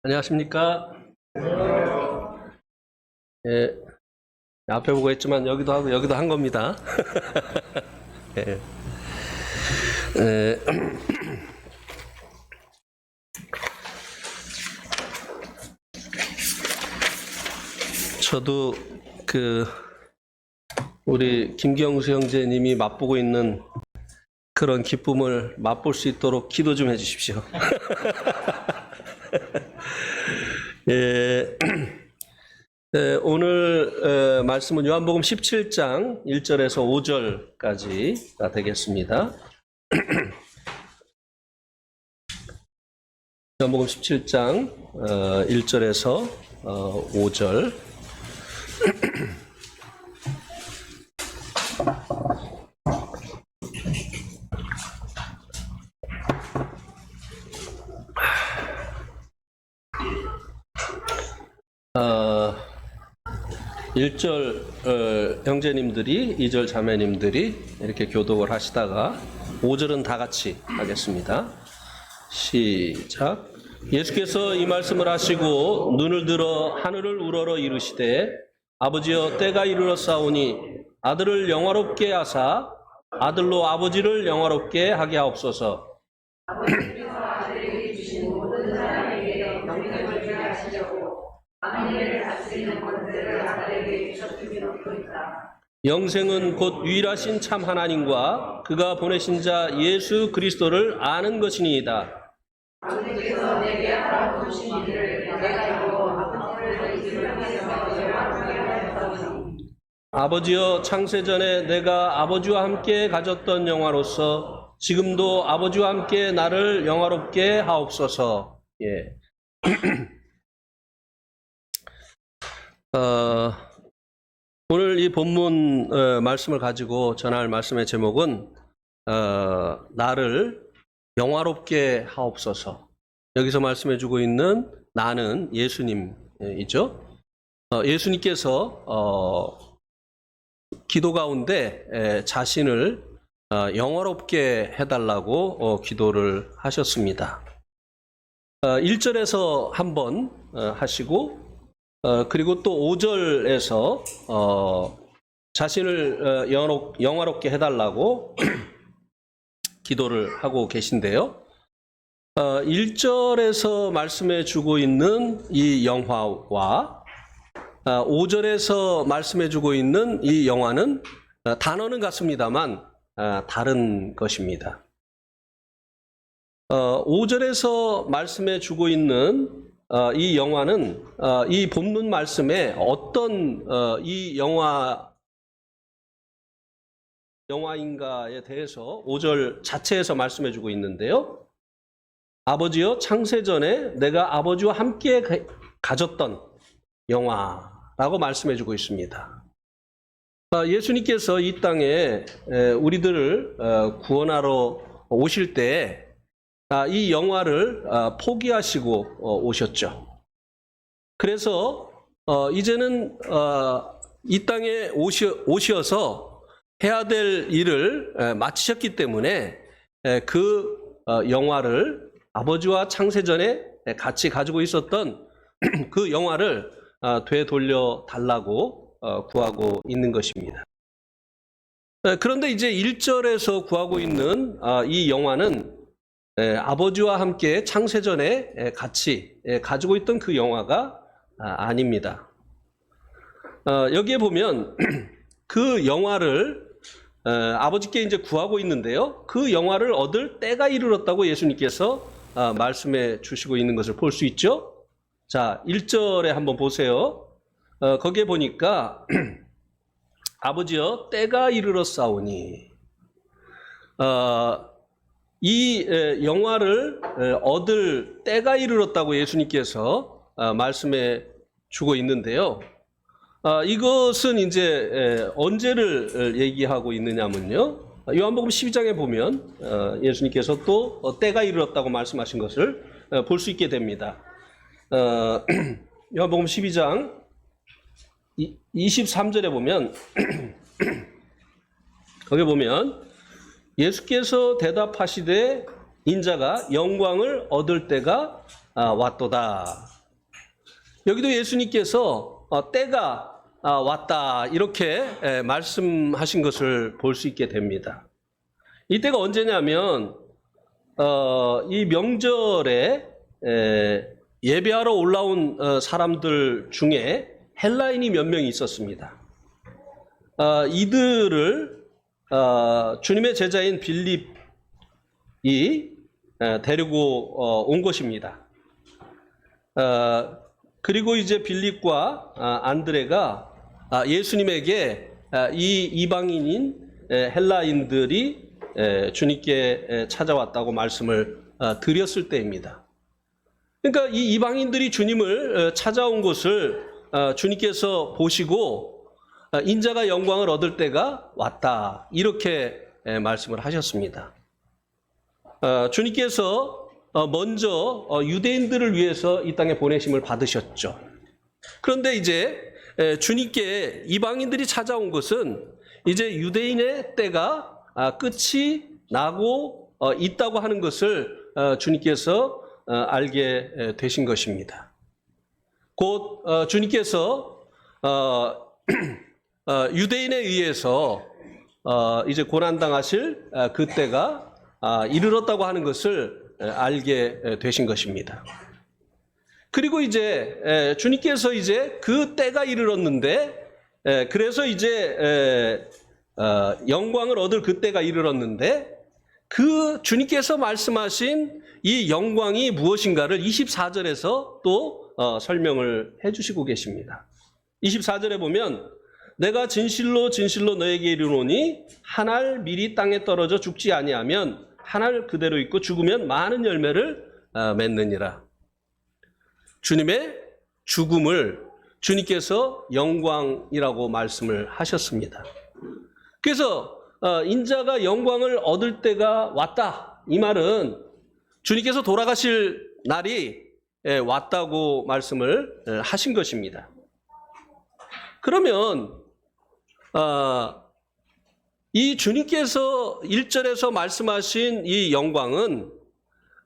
안녕하십니까? 예, 앞에 보고 했지만 여기도 하고 여기도 한 겁니다. 예. 예. 저도 우리 김경수 형제님이 맛보고 있는 그런 기쁨을 맛볼 수 있도록 기도 좀 해주십시오. 예. 오늘 말씀은 요한복음 17장 1절에서 5절까지가 되겠습니다. 요한복음 17장 1절에서 5절. 어, 1절 형제님들이, 2절 자매님들이 이렇게 교독을 하시다가 5절은 다 같이 하겠습니다. 시작. 예수께서 이 말씀을 하시고 눈을 들어 하늘을 우러러 이르시되 아버지여 때가 이르렀사오니 아들을 영화롭게 하사 아들로 아버지를 영화롭게 하게 하옵소서. 영생은 곧 유일하신 참 하나님과 그가 보내신 자 예수 그리스도를 아는 것이니이다. 아버지께서 내게 하라고 주신 일을 내가 이루어 아버지를 아버지여 창세전에 내가 아버지와 함께 가졌던 영화로서 지금도 아버지와 함께 나를 영화롭게 하옵소서. 예. 오늘 이 본문 말씀을 가지고 전할 말씀의 제목은 나를 영화롭게 하옵소서. 여기서 말씀해주고 있는 나는 예수님이죠. 예수님께서 기도 가운데 자신을 영화롭게 해달라고 기도를 하셨습니다. 1절에서 한번 하시고 그리고 또 5절에서 자신을 영화롭게 해달라고 기도를 하고 계신데요. 1절에서 말씀해 주고 있는 이 영화와 5절에서 말씀해 주고 있는 이 영화는 단어는 같습니다만 다른 것입니다. 5절에서 말씀해 주고 있는 이 영화는 이 본문 말씀에 어떤 이 영화인가에 대해서 5절 자체에서 말씀해 주고 있는데요. 아버지여 창세전에 내가 아버지와 함께 가졌던 영화라고 말씀해 주고 있습니다. 예수님께서 이 땅에 우리들을 구원하러 오실 때 이 영화를 포기하시고 오셨죠. 그래서 이제는 이 땅에 오셔서 해야 될 일을 마치셨기 때문에 그 영화를 아버지와 창세전에 같이 가지고 있었던 그 영화를 되돌려 달라고 구하고 있는 것입니다. 그런데 이제 1절에서 구하고 있는 이 영화는 아버지와 함께 창세전에 같이 가지고 있던 그 영화가 아닙니다. 여기에 보면 그 영화를 아버지께 이제 구하고 있는데요. 그 영화를 얻을 때가 이르렀다고 예수님께서 말씀해 주시고 있는 것을 볼 수 있죠. 자, 1절에 한번 보세요. 거기에 보니까 아버지여 때가 이르렀사오니 이 영화를 얻을 때가 이르렀다고 예수님께서 말씀해 주고 있는데요. 이것은 이제 언제를 얘기하고 있느냐면요. 요한복음 12장에 보면 예수님께서 또 때가 이르렀다고 말씀하신 것을 볼 수 있게 됩니다. 요한복음 12장 23절에 보면 거기 보면 예수께서 대답하시되 인자가 영광을 얻을 때가 왔도다. 여기도 예수님께서 때가 왔다 이렇게 말씀하신 것을 볼 수 있게 됩니다. 이때가 언제냐면 이 명절에 예배하러 올라온 사람들 중에 헬라인이 몇 명이 있었습니다. 이들을 주님의 제자인 빌립이 데리고 온 것입니다. 그리고 이제 빌립과 안드레가 예수님에게 이 이방인인 헬라인들이 주님께 찾아왔다고 말씀을 드렸을 때입니다. 그러니까 이 이방인들이 주님을 찾아온 것을 주님께서 보시고 인자가 영광을 얻을 때가 왔다 이렇게 말씀을 하셨습니다. 주님께서 먼저 유대인들을 위해서 이 땅에 보내심을 받으셨죠. 그런데 이제 주님께 이방인들이 찾아온 것은 이제 유대인의 때가 끝이 나고 있다고 하는 것을 주님께서 알게 되신 것입니다. 곧 주님께서 유대인에 의해서 이제 고난당하실 그때가 이르렀다고 하는 것을 알게 되신 것입니다. 그리고 이제 주님께서 이제 그 때가 이르렀는데 그래서 이제 영광을 얻을 그 때가 이르렀는데 그 주님께서 말씀하신 이 영광이 무엇인가를 24절에서 또 설명을 해주시고 계십니다. 24절에 보면 내가 진실로 진실로 너에게 이르노니 한 알 미리 땅에 떨어져 죽지 아니하면 한 알 그대로 있고 죽으면 많은 열매를 맺느니라. 주님의 죽음을 주님께서 영광이라고 말씀을 하셨습니다. 그래서 인자가 영광을 얻을 때가 왔다. 이 말은 주님께서 돌아가실 날이 왔다고 말씀을 하신 것입니다. 그러면 이 주님께서 1절에서 말씀하신 이 영광은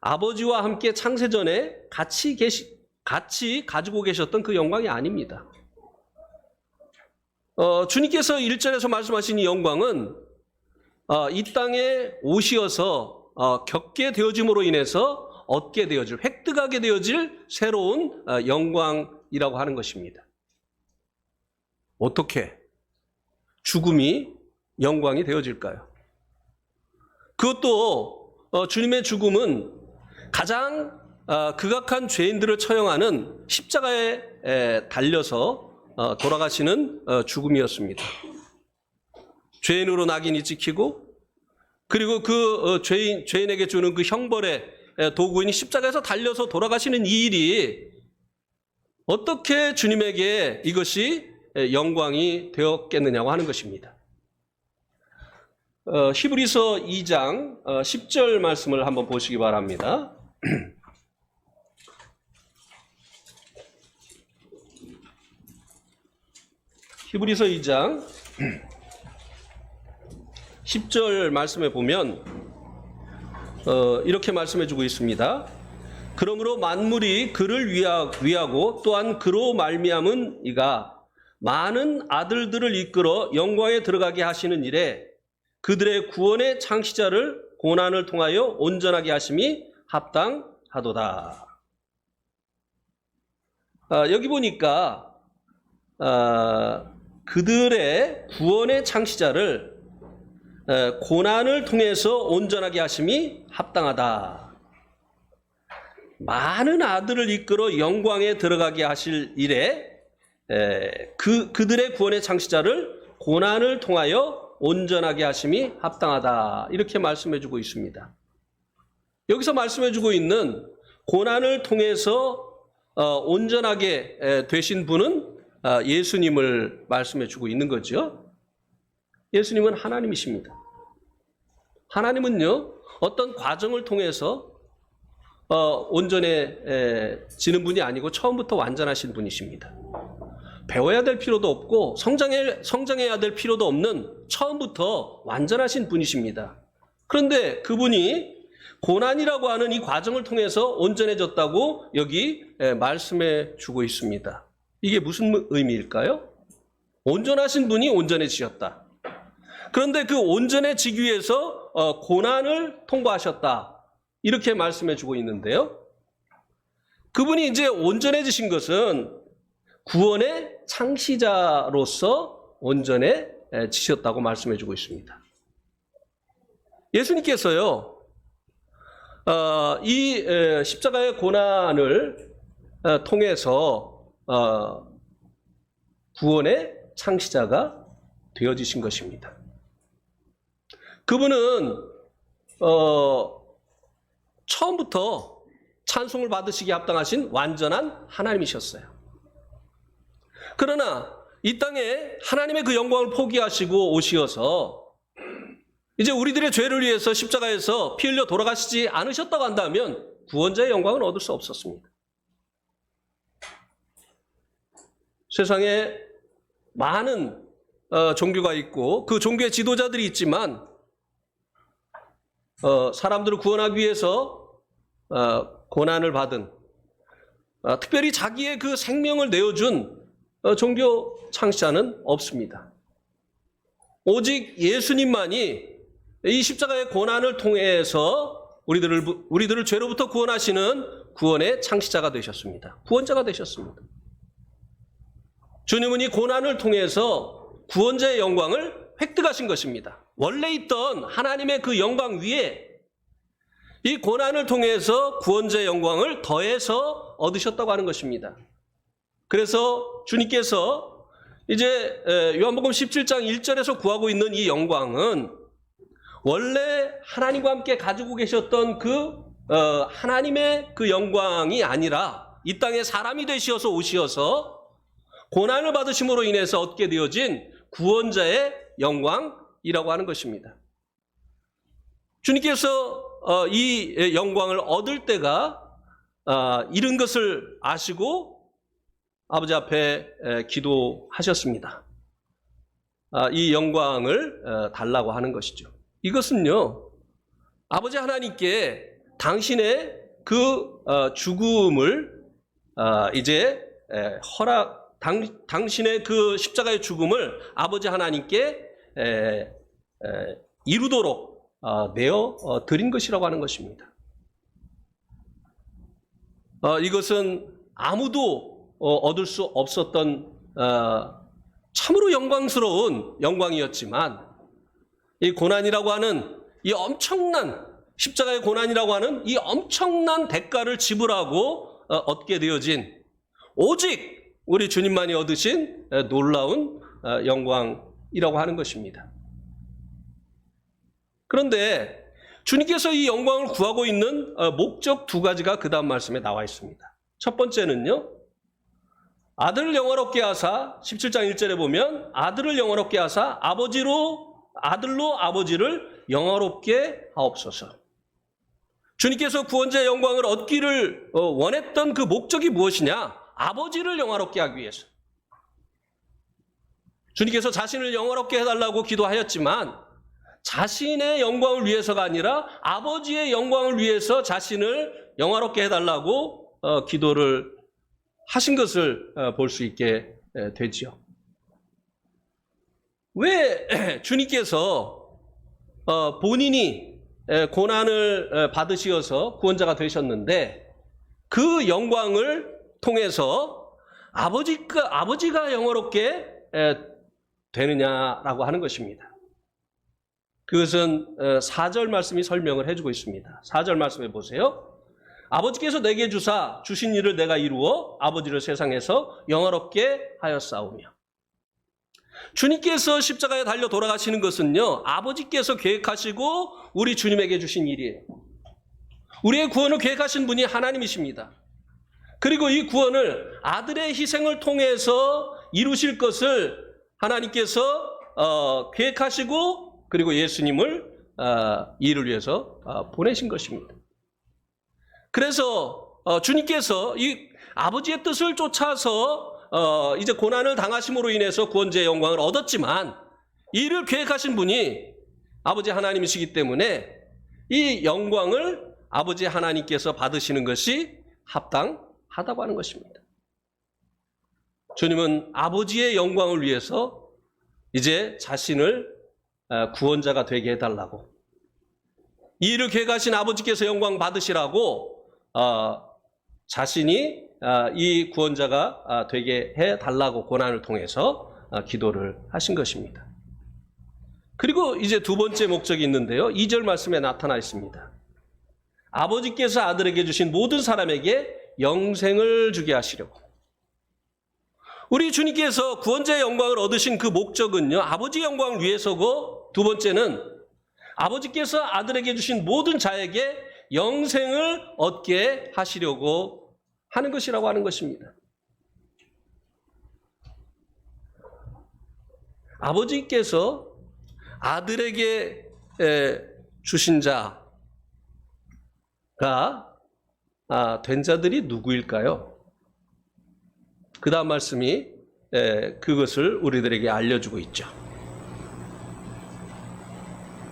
아버지와 함께 창세전에 같이 가지고 계셨던 그 영광이 아닙니다. 주님께서 1절에서 말씀하신 이 영광은 이 땅에 오시어서 겪게 되어짐으로 인해서 얻게 되어질, 획득하게 되어질 새로운 영광이라고 하는 것입니다. 어떻게 죽음이 영광이 되어질까요? 그것도 주님의 죽음은 가장 극악한 죄인들을 처형하는 십자가에 달려서 돌아가시는 죽음이었습니다. 죄인으로 낙인이 찍히고 그리고 그 죄인에게 주는 그 형벌의 도구인 십자가에서 달려서 돌아가시는 이 일이 어떻게 주님에게 이것이 영광이 되었겠느냐고 하는 것입니다. 히브리서 2장 10절 말씀을 한번 보시기 바랍니다. 히브리서 2장 10절 말씀에 보면 이렇게 말씀해 주고 있습니다. 그러므로 만물이 그를 위하고 또한 그로 말미암은 이가 많은 아들들을 이끌어 영광에 들어가게 하시는 일에 그들의 구원의 창시자를 고난을 통하여 온전하게 하심이 합당하도다. 여기 보니까 그들의 구원의 창시자를 고난을 통해서 온전하게 하심이 합당하다. 많은 아들을 이끌어 영광에 들어가게 하실 일에 그들의 구원의 창시자를 고난을 통하여 온전하게 하심이 합당하다. 이렇게 말씀해주고 있습니다. 여기서 말씀해주고 있는 고난을 통해서 온전하게 되신 분은 예수님을 말씀해주고 있는 거죠. 예수님은 하나님이십니다. 하나님은요, 어떤 과정을 통해서 온전해지는 분이 아니고 처음부터 완전하신 분이십니다. 배워야 될 필요도 없고 성장해야 될 필요도 없는 처음부터 완전하신 분이십니다. 그런데 그분이 고난이라고 하는 이 과정을 통해서 온전해졌다고 여기 말씀해 주고 있습니다. 이게 무슨 의미일까요? 온전하신 분이 온전해지셨다. 그런데 그 온전해지기 위해서 고난을 통과하셨다. 이렇게 말씀해 주고 있는데요. 그분이 이제 온전해지신 것은 구원의 창시자로서 온전해지셨다고 말씀해 주고 있습니다. 예수님께서요, 이 십자가의 고난을 통해서 구원의 창시자가 되어지신 것입니다. 그분은 처음부터 찬송을 받으시기에 합당하신 완전한 하나님이셨어요. 그러나 이 땅에 하나님의 그 영광을 포기하시고 오시어서 이제 우리들의 죄를 위해서 십자가에서 피 흘려 돌아가시지 않으셨다고 한다면 구원자의 영광을 얻을 수 없었습니다. 세상에 많은 종교가 있고 그 종교의 지도자들이 있지만 사람들을 구원하기 위해서 고난을 받은 특별히 자기의 그 생명을 내어준 종교 창시자는 없습니다. 오직 예수님만이 이 십자가의 고난을 통해서 우리들을 죄로부터 구원하시는 구원의 창시자가 되셨습니다. 구원자가 되셨습니다. 주님은 이 고난을 통해서 구원자의 영광을 획득하신 것입니다. 원래 있던 하나님의 그 영광 위에 이 고난을 통해서 구원자의 영광을 더해서 얻으셨다고 하는 것입니다. 그래서 주님께서 이제 요한복음 17장 1절에서 구하고 있는 이 영광은 원래 하나님과 함께 가지고 계셨던 그 하나님의 그 영광이 아니라 이 땅에 사람이 되시어서 오시어서 고난을 받으심으로 인해서 얻게 되어진 구원자의 영광이라고 하는 것입니다. 주님께서 이 영광을 얻을 때가 이른 것을 아시고 아버지 앞에 기도하셨습니다. 이 영광을 달라고 하는 것이죠. 이것은요, 아버지 하나님께 당신의 그 죽음을 이제 당신의 그 십자가의 죽음을 아버지 하나님께 이루도록 내어 드린 것이라고 하는 것입니다. 이것은 아무도 얻을 수 없었던 참으로 영광스러운 영광이었지만 이 고난이라고 하는 이 엄청난 십자가의 고난이라고 하는 이 엄청난 대가를 지불하고 얻게 되어진 오직 우리 주님만이 얻으신 놀라운 영광이라고 하는 것입니다. 그런데 주님께서 이 영광을 구하고 있는 목적 두 가지가 그 다음 말씀에 나와 있습니다. 첫 번째는요, 아들을 영화롭게 하사 17장 1절에 보면 아들을 영화롭게 하사 아들로 아버지를 영화롭게 하옵소서. 주님께서 구원자의 영광을 얻기를 원했던 그 목적이 무엇이냐? 아버지를 영화롭게 하기 위해서. 주님께서 자신을 영화롭게 해달라고 기도하였지만 자신의 영광을 위해서가 아니라 아버지의 영광을 위해서 자신을 영화롭게 해달라고 기도를 하신 것을 볼 수 있게 되지요. 왜 주님께서 본인이 고난을 받으시어서 구원자가 되셨는데 그 영광을 통해서 아버지가 영화롭게 되느냐라고 하는 것입니다. 그것은 4절 말씀이 설명을 해주고 있습니다. 4절 말씀해 보세요. 아버지께서 내게 주신 일을 내가 이루어 아버지를 세상에서 영화롭게 하였사오며. 주님께서 십자가에 달려 돌아가시는 것은요, 아버지께서 계획하시고 우리 주님에게 주신 일이에요. 우리의 구원을 계획하신 분이 하나님이십니다. 그리고 이 구원을 아들의 희생을 통해서 이루실 것을 하나님께서 계획하시고 그리고 예수님을 이를 위해서 보내신 것입니다. 그래서 주님께서 이 아버지의 뜻을 쫓아서 이제 고난을 당하심으로 인해서 구원자의 영광을 얻었지만 이를 계획하신 분이 아버지 하나님이시기 때문에 이 영광을 아버지 하나님께서 받으시는 것이 합당하다고 하는 것입니다. 주님은 아버지의 영광을 위해서 이제 자신을 구원자가 되게 해달라고, 이 일을 계획하신 아버지께서 영광 받으시라고 자신이 이 구원자가 되게 해달라고 고난을 통해서 기도를 하신 것입니다. 그리고 이제 두 번째 목적이 있는데요. 2절 말씀에 나타나 있습니다. 아버지께서 아들에게 주신 모든 사람에게 영생을 주게 하시려고. 우리 주님께서 구원자의 영광을 얻으신 그 목적은요, 아버지의 영광을 위해서고, 두 번째는 아버지께서 아들에게 주신 모든 자에게 영생을 얻게 하시려고 하는 것이라고 하는 것입니다. 아버지께서 아들에게 주신 자가 된 자들이 누구일까요? 그 다음 말씀이 그것을 우리들에게 알려주고 있죠.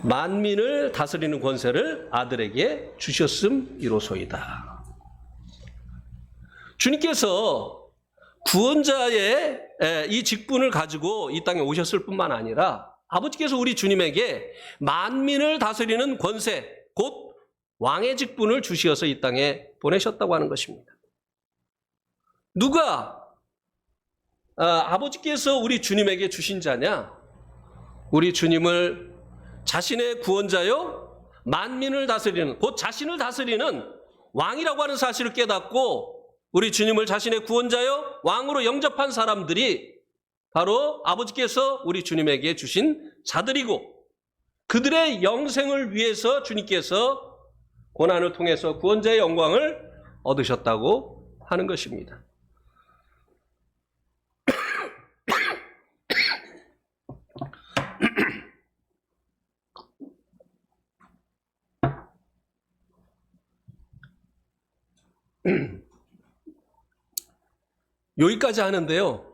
만민을 다스리는 권세를 아들에게 주셨음이로소이다. 주님께서 구원자의 이 직분을 가지고 이 땅에 오셨을 뿐만 아니라 아버지께서 우리 주님에게 만민을 다스리는 권세, 곧 왕의 직분을 주시어서 이 땅에 보내셨다고 하는 것입니다. 누가 아버지께서 우리 주님에게 주신 자냐? 우리 주님을 자신의 구원자요, 만민을 다스리는, 곧 자신을 다스리는 왕이라고 하는 사실을 깨닫고 우리 주님을 자신의 구원자요, 왕으로 영접한 사람들이 바로 아버지께서 우리 주님에게 주신 자들이고, 그들의 영생을 위해서 주님께서 고난을 통해서 구원자의 영광을 얻으셨다고 하는 것입니다. 여기까지 하는데요.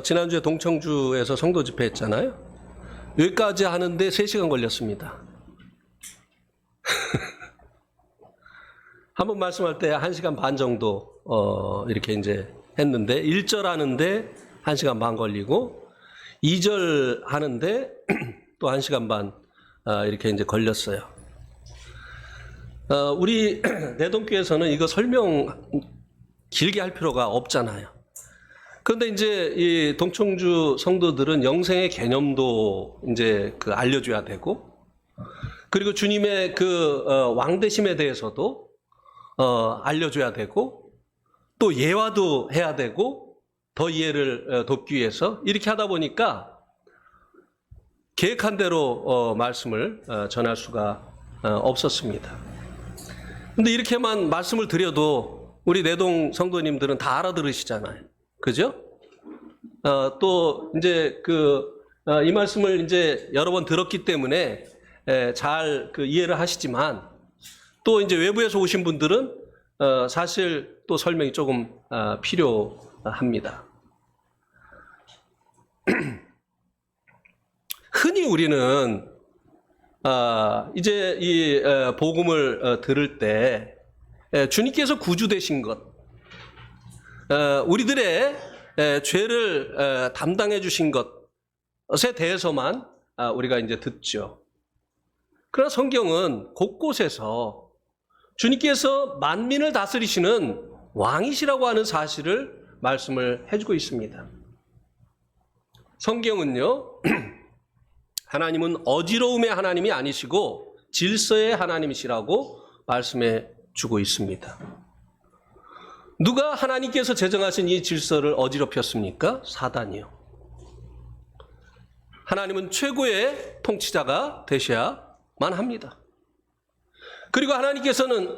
지난주에 동청주에서 성도 집회 했잖아요. 여기까지 하는데 3시간 걸렸습니다. 한번 말씀할 때 1시간 반 정도 이렇게 이제 했는데, 1절 하는데 1시간 반 걸리고 2절 하는데 또 1시간 반 이렇게 이제 걸렸어요. 우리 내동교에서는 이거 설명 길게 할 필요가 없잖아요. 그런데 이제 이 동청주 성도들은 영생의 개념도 이제 알려줘야 되고, 그리고 주님의 왕되심에 대해서도 알려줘야 되고, 또 예화도 해야 되고, 더 이해를 돕기 위해서 이렇게 하다 보니까 계획한 대로 말씀을 전할 수가 없었습니다. 근데 이렇게만 말씀을 드려도 우리 내동 성도님들은 다 알아들으시잖아요. 그죠? 또 이제 이 말씀을 이제 여러 번 들었기 때문에 잘 이해를 하시지만, 또 이제 외부에서 오신 분들은 사실 또 설명이 조금 필요합니다. 흔히 우리는 이제 이 복음을 들을 때 주님께서 구주되신 것, 우리들의 죄를 담당해 주신 것에 대해서만 우리가 이제 듣죠. 그러나 성경은 곳곳에서 주님께서 만민을 다스리시는 왕이시라고 하는 사실을 말씀을 해주고 있습니다. 성경은요, 하나님은 어지러움의 하나님이 아니시고 질서의 하나님이시라고 말씀해 주고 있습니다. 누가 하나님께서 제정하신 이 질서를 어지럽혔습니까? 사단이요. 하나님은 최고의 통치자가 되셔야만 합니다. 그리고 하나님께서는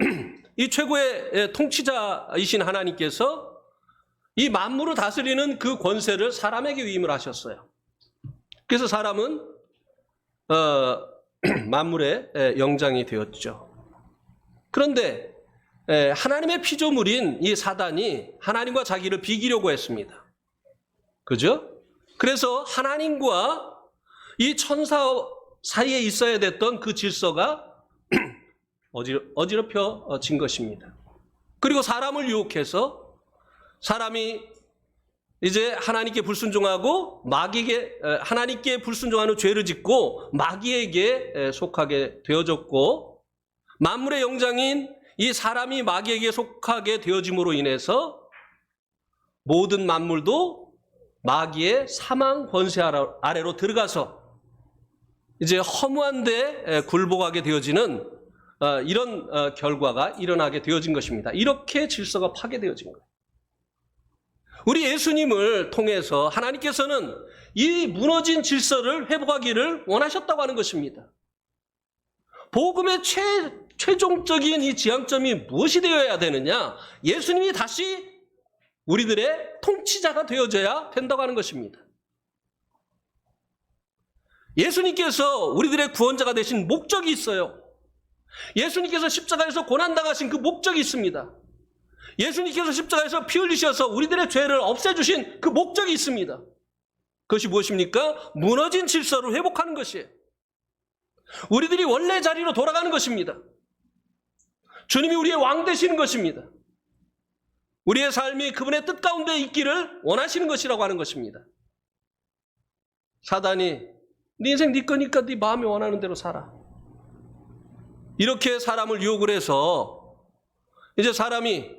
이 최고의 통치자이신 하나님께서 이 만물을 다스리는 그 권세를 사람에게 위임을 하셨어요. 그래서 사람은 만물의 영장이 되었죠. 그런데 하나님의 피조물인 이 사단이 하나님과 자기를 비기려고 했습니다. 그죠? 그래서 하나님과 이 천사 사이에 있어야 됐던 그 질서가 어지럽혀진 것입니다. 그리고 사람을 유혹해서 사람이 이제 하나님께 불순종하고 마귀에게, 하나님께 불순종하는 죄를 짓고 마귀에게 속하게 되어졌고, 만물의 영장인 이 사람이 마귀에게 속하게 되어짐으로 인해서 모든 만물도 마귀의 사망 권세 아래로 들어가서 이제 허무한 데 굴복하게 되어지는 이런 결과가 일어나게 되어진 것입니다. 이렇게 질서가 파괴되어진 거예요. 우리 예수님을 통해서 하나님께서는 이 무너진 질서를 회복하기를 원하셨다고 하는 것입니다. 복음의 최종적인 이 지향점이 무엇이 되어야 되느냐? 예수님이 다시 우리들의 통치자가 되어져야 된다고 하는 것입니다. 예수님께서 우리들의 구원자가 되신 목적이 있어요. 예수님께서 십자가에서 고난당하신 그 목적이 있습니다. 예수님께서 십자가에서 피 흘리셔서 우리들의 죄를 없애주신 그 목적이 있습니다. 그것이 무엇입니까? 무너진 질서를 회복하는 것이에요. 우리들이 원래 자리로 돌아가는 것입니다. 주님이 우리의 왕 되시는 것입니다. 우리의 삶이 그분의 뜻 가운데 있기를 원하시는 것이라고 하는 것입니다. 사단이 네 인생 네 거니까 네 마음에 원하는 대로 살아, 이렇게 사람을 유혹을 해서 이제 사람이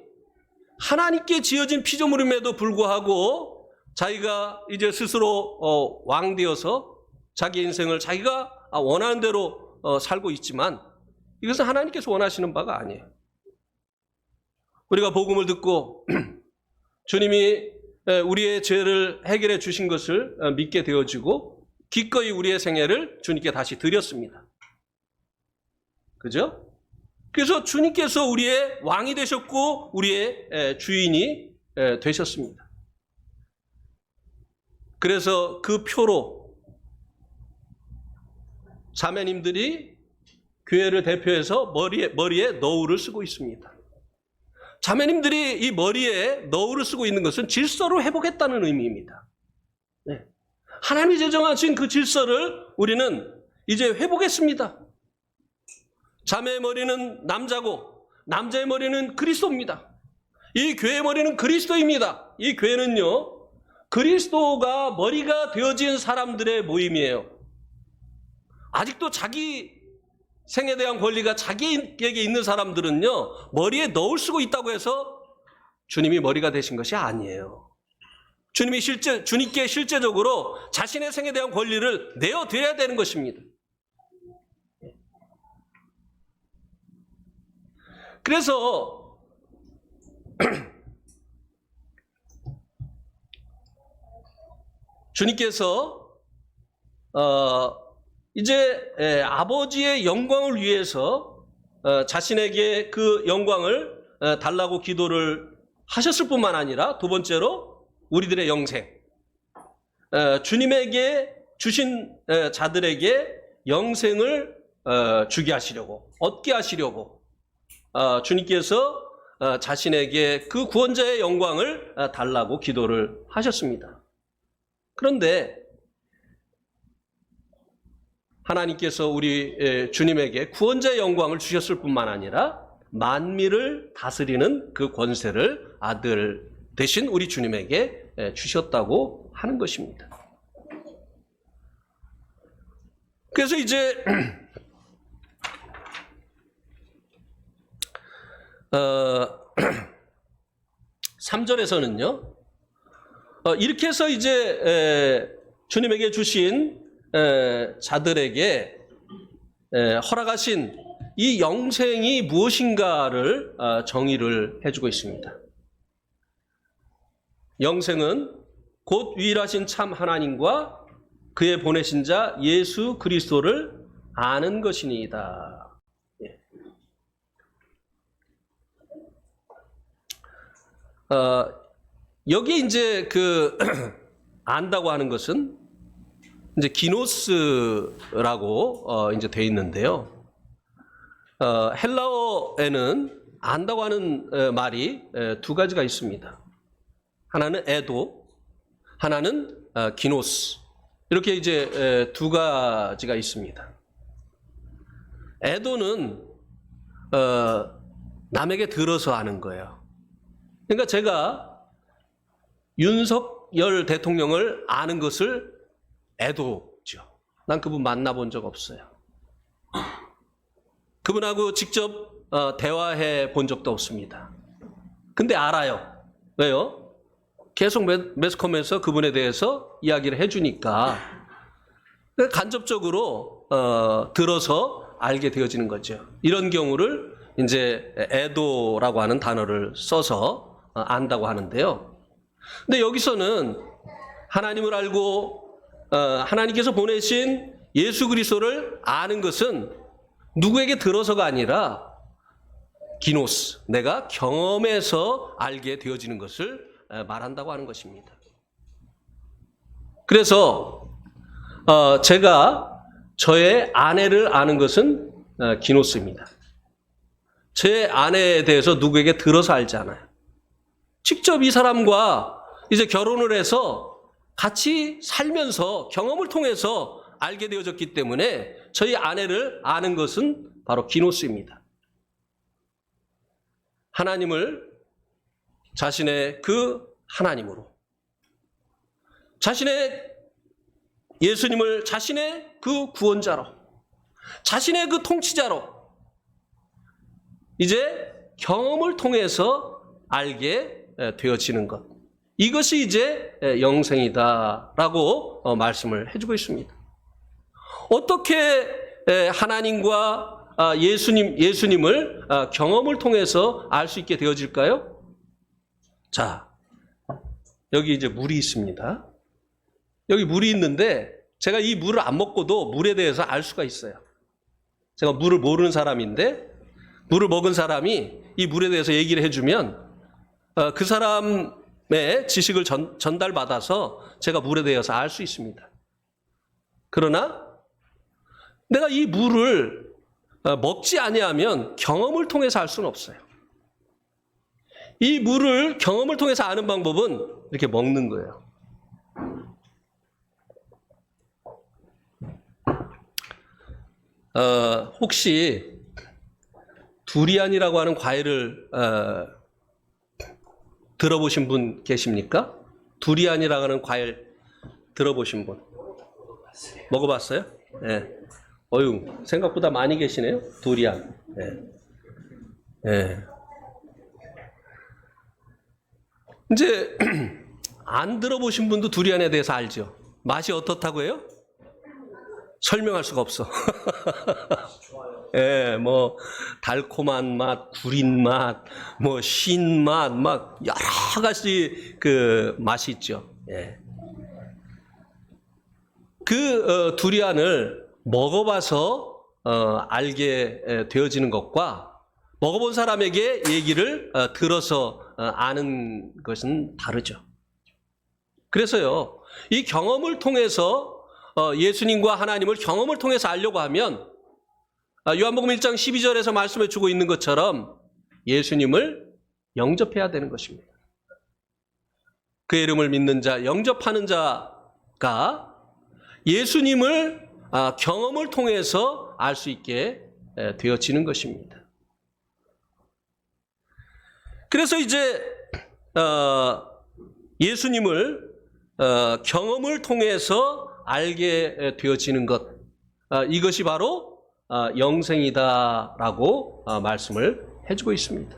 하나님께 지어진 피조물임에도 불구하고 자기가 이제 스스로 왕 되어서 자기 인생을 자기가 원하는 대로 살고 있지만 이것은 하나님께서 원하시는 바가 아니에요. 우리가 복음을 듣고 주님이 우리의 죄를 해결해 주신 것을 믿게 되어지고 기꺼이 우리의 생애를 주님께 다시 드렸습니다. 그죠? 그래서 주님께서 우리의 왕이 되셨고 우리의 주인이 되셨습니다. 그래서 그 표로 자매님들이 교회를 대표해서 머리에 너울을 쓰고 있습니다. 자매님들이 이 머리에 너울을 쓰고 있는 것은 질서를 회복했다는 의미입니다. 네. 하나님이 제정하신 그 질서를 우리는 이제 회복했습니다. 자매의 머리는 남자고 남자의 머리는 그리스도입니다. 이 교회의 머리는 그리스도입니다. 이 교회는요, 그리스도가 머리가 되어진 사람들의 모임이에요. 아직도 자기 생에 대한 권리가 자기에게 있는 사람들은요, 머리에 너울 쓰고 있다고 해서 주님이 머리가 되신 것이 아니에요. 주님께 실제적으로 자신의 생에 대한 권리를 내어드려야 되는 것입니다. 그래서 주님께서 이제 아버지의 영광을 위해서 자신에게 그 영광을 달라고 기도를 하셨을 뿐만 아니라 두 번째로 우리들의 영생, 주님에게 주신 자들에게 영생을 주게 하시려고, 얻게 하시려고 주님께서 자신에게 그 구원자의 영광을 달라고 기도를 하셨습니다. 그런데 하나님께서 우리 주님에게 구원자의 영광을 주셨을 뿐만 아니라 만민을 다스리는 그 권세를 아들 대신 우리 주님에게 주셨다고 하는 것입니다. 그래서 이제 3절에서는요, 이렇게 해서 이제 주님에게 주신 자들에게 허락하신 이 영생이 무엇인가를 정의를 해주고 있습니다. 영생은 곧 유일하신 참 하나님과 그의 보내신 자 예수 그리스도를 아는 것이니이다. 여기 이제 그 안다고 하는 것은 이제 기노스라고 이제 돼 있는데요. 헬라어에는 안다고 하는 말이 두 가지가 있습니다. 하나는 에도, 하나는 기노스. 이렇게 이제 두 가지가 있습니다. 애도는 남에게 들어서 아는 거예요. 그러니까 제가 윤석열 대통령을 아는 것을 애도죠. 난 그분 만나본 적 없어요. 그분하고 직접 대화해 본 적도 없습니다. 근데 알아요. 왜요? 계속 매스컴에서 그분에 대해서 이야기를 해주니까 간접적으로 들어서 알게 되어지는 거죠. 이런 경우를 이제 애도라고 하는 단어를 써서 안다고 하는데요. 근데 여기서는 하나님을 알고 하나님께서 보내신 예수 그리스도를 아는 것은 누구에게 들어서가 아니라 기노스, 내가 경험해서 알게 되어지는 것을 말한다고 하는 것입니다. 그래서 제가 저의 아내를 아는 것은 기노스입니다. 제 아내에 대해서 누구에게 들어서 알지 않아요. 직접 이 사람과 이제 결혼을 해서 같이 살면서 경험을 통해서 알게 되어졌기 때문에 저희 아내를 아는 것은 바로 기노스입니다. 하나님을 자신의 그 하나님으로, 자신의 예수님을 자신의 그 구원자로, 자신의 그 통치자로 이제 경험을 통해서 알게 되어지는 것. 이것이 이제 영생이다라고 말씀을 해주고 있습니다. 어떻게 하나님과 예수님을 경험을 통해서 알 수 있게 되어질까요? 자, 여기 이제 물이 있습니다. 여기 물이 있는데 제가 이 물을 안 먹고도 물에 대해서 알 수가 있어요. 제가 물을 모르는 사람인데 물을 먹은 사람이 이 물에 대해서 얘기를 해주면 그 사람의 지식을 전달받아서 제가 물에 대해서 알 수 있습니다. 그러나 내가 이 물을 먹지 아니하면 경험을 통해서 알 수는 없어요. 이 물을 경험을 통해서 아는 방법은 이렇게 먹는 거예요. 혹시 두리안이라고 하는 과일을 들어보신 분 계십니까? 두리안이라고 하는 과일 들어보신 분? 먹어봤어요? 네. 어휴, 생각보다 많이 계시네요. 두리안. 네. 네. 이제 안 들어보신 분도 두리안에 대해서 알죠. 맛이 어떻다고 해요? 설명할 수가 없어. 예, 뭐 달콤한 맛, 구린 맛, 뭐 신 맛, 막 여러 가지 그 맛이 있죠. 예. 그 두리안을 먹어봐서 알게 되어지는 것과 먹어본 사람에게 얘기를 들어서 아는 것은 다르죠. 그래서요, 이 경험을 통해서 예수님과 하나님을 경험을 통해서 알려고 하면 요한복음 1장 12절에서 말씀해 주고 있는 것처럼 예수님을 영접해야 되는 것입니다. 그 이름을 믿는 자, 영접하는 자가 예수님을 경험을 통해서 알 수 있게 되어지는 것입니다. 그래서 이제 예수님을 경험을 통해서 알게 되어지는 것, 이것이 바로 영생이다라고 말씀을 해주고 있습니다.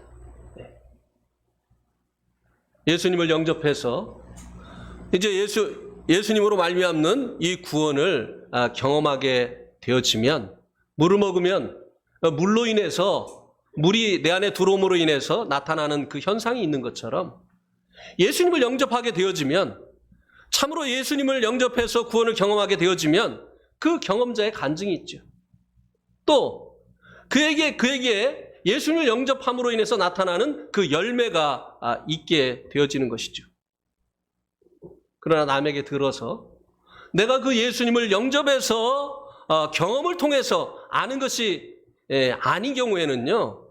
예수님을 영접해서 이제 예수님으로 말미암는 이 구원을 경험하게 되어지면, 물을 먹으면 물로 인해서 물이 내 안에 들어옴으로 인해서 나타나는 그 현상이 있는 것처럼 예수님을 영접하게 되어지면, 참으로 예수님을 영접해서 구원을 경험하게 되어지면 그 경험자의 간증이 있죠. 또 그에게 예수님을 영접함으로 인해서 나타나는 그 열매가 있게 되어지는 것이죠. 그러나 남에게 들어서 내가 그 예수님을 영접해서 경험을 통해서 아는 것이 아닌 경우에는요,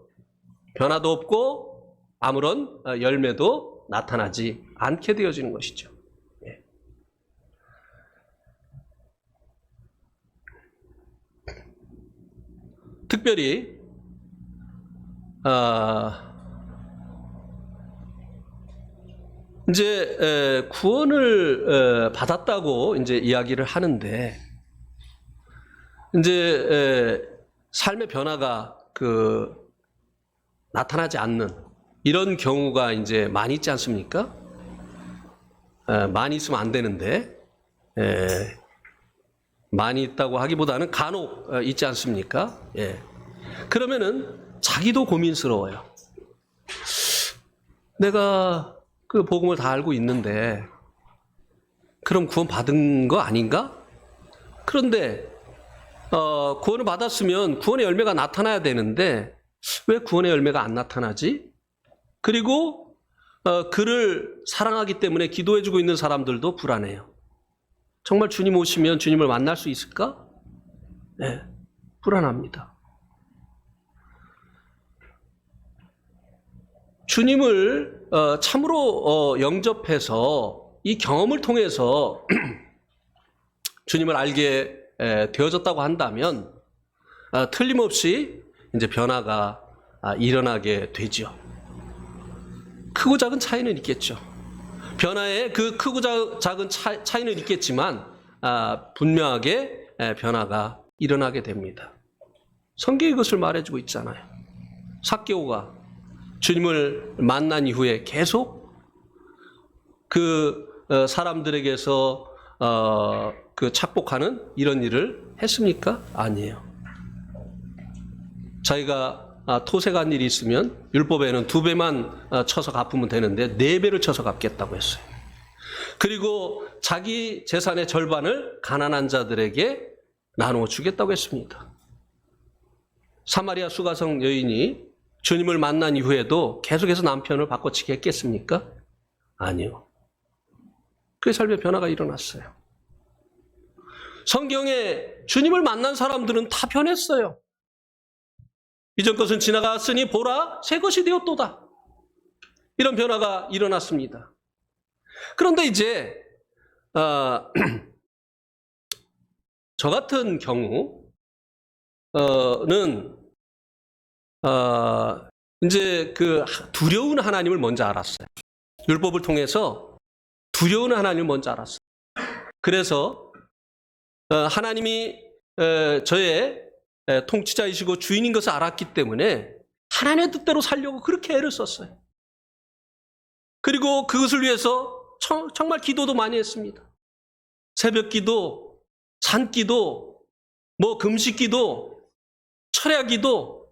변화도 없고 아무런 열매도 나타나지 않게 되어지는 것이죠. 특별히 이제 구원을 받았다고 이제 이야기를 하는데, 이제 삶의 변화가 나타나지 않는 이런 경우가 이제 많이 있지 않습니까? 많이 있으면 안 되는데, 많이 있다고 하기보다는 간혹 있지 않습니까? 예. 그러면은 자기도 고민스러워요. 내가 그 복음을 다 알고 있는데 그럼 구원 받은 거 아닌가? 그런데 구원을 받았으면 구원의 열매가 나타나야 되는데 왜 구원의 열매가 안 나타나지? 그리고 그를 사랑하기 때문에 기도해주고 있는 사람들도 불안해요. 정말 주님 오시면 주님을 만날 수 있을까? 네, 불안합니다. 주님을 참으로 영접해서 이 경험을 통해서 주님을 알게 되어졌다고 한다면 틀림없이 이제 변화가 일어나게 되죠. 크고 작은 차이는 있겠죠. 변화에 그 크고 작은 차이는 있겠지만 분명하게 변화가 일어나게 됩니다. 성경이 그것을 말해주고 있잖아요. 삭개오가 주님을 만난 이후에 계속 그 사람들에게서 그 착복하는 이런 일을 했습니까? 아니에요. 자기가 토색한 일이 있으면 율법에는 2배만 쳐서 갚으면 되는데 4배를 쳐서 갚겠다고 했어요. 그리고 자기 재산의 절반을 가난한 자들에게 나누어 주겠다고 했습니다. 사마리아 수가성 여인이 주님을 만난 이후에도 계속해서 남편을 바꿔치기 했겠습니까? 아니요. 그의 삶의 변화가 일어났어요. 성경에 주님을 만난 사람들은 다 변했어요. 이전 것은 지나갔으니 보라 새 것이 되었도다. 이런 변화가 일어났습니다. 그런데 이제 저 같은 경우는 이제 그 두려운 하나님을 먼저 알았어요. 율법을 통해서 두려운 하나님을 먼저 알았어요. 그래서 하나님이 저의 통치자이시고 주인인 것을 알았기 때문에 하나님의 뜻대로 살려고 그렇게 애를 썼어요. 그리고 그것을 위해서 정말 기도도 많이 했습니다. 새벽 기도, 산기도, 금식 기도, 철야 기도,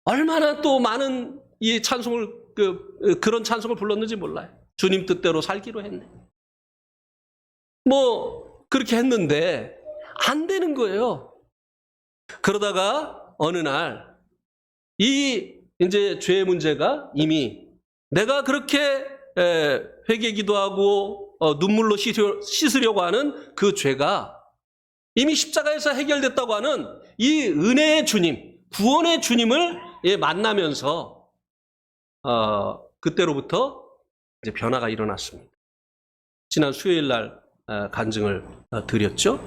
얼마나 또 많은 이 찬송을 그런 찬송을 불렀는지 몰라요. 주님 뜻대로 살기로 했네. 그렇게 했는데 안 되는 거예요. 그러다가 어느 날 이제 죄의 문제가 이미 내가 그렇게 회개 기도하고 눈물로 씻으려고 하는 그 죄가 이미 십자가에서 해결됐다고 하는 이 은혜의 주님, 구원의 주님을 만나면서 그때로부터 이제 변화가 일어났습니다. 지난 수요일 날 간증을 드렸죠.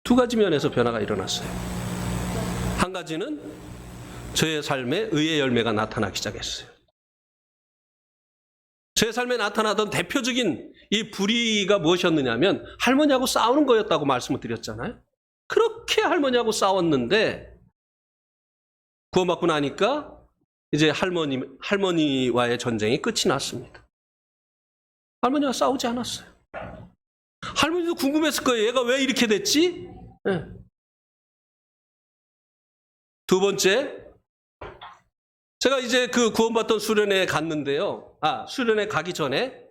2가지 면에서 변화가 일어났어요. 한 가지는 저의 삶에 의의 열매가 나타나기 시작했어요. 제 삶에 나타나던 대표적인 이 불의가 무엇이었느냐면 할머니하고 싸우는 거였다고 말씀을 드렸잖아요. 그렇게 할머니하고 싸웠는데 구원받고 나니까 이제 할머니와의 전쟁이 끝이 났습니다. 할머니와 싸우지 않았어요. 할머니도 궁금했을 거예요. 얘가 왜 이렇게 됐지? 네. 2번째, 제가 이제 그 구원받던 수련회에 갔는데요. 수련회 가기 전에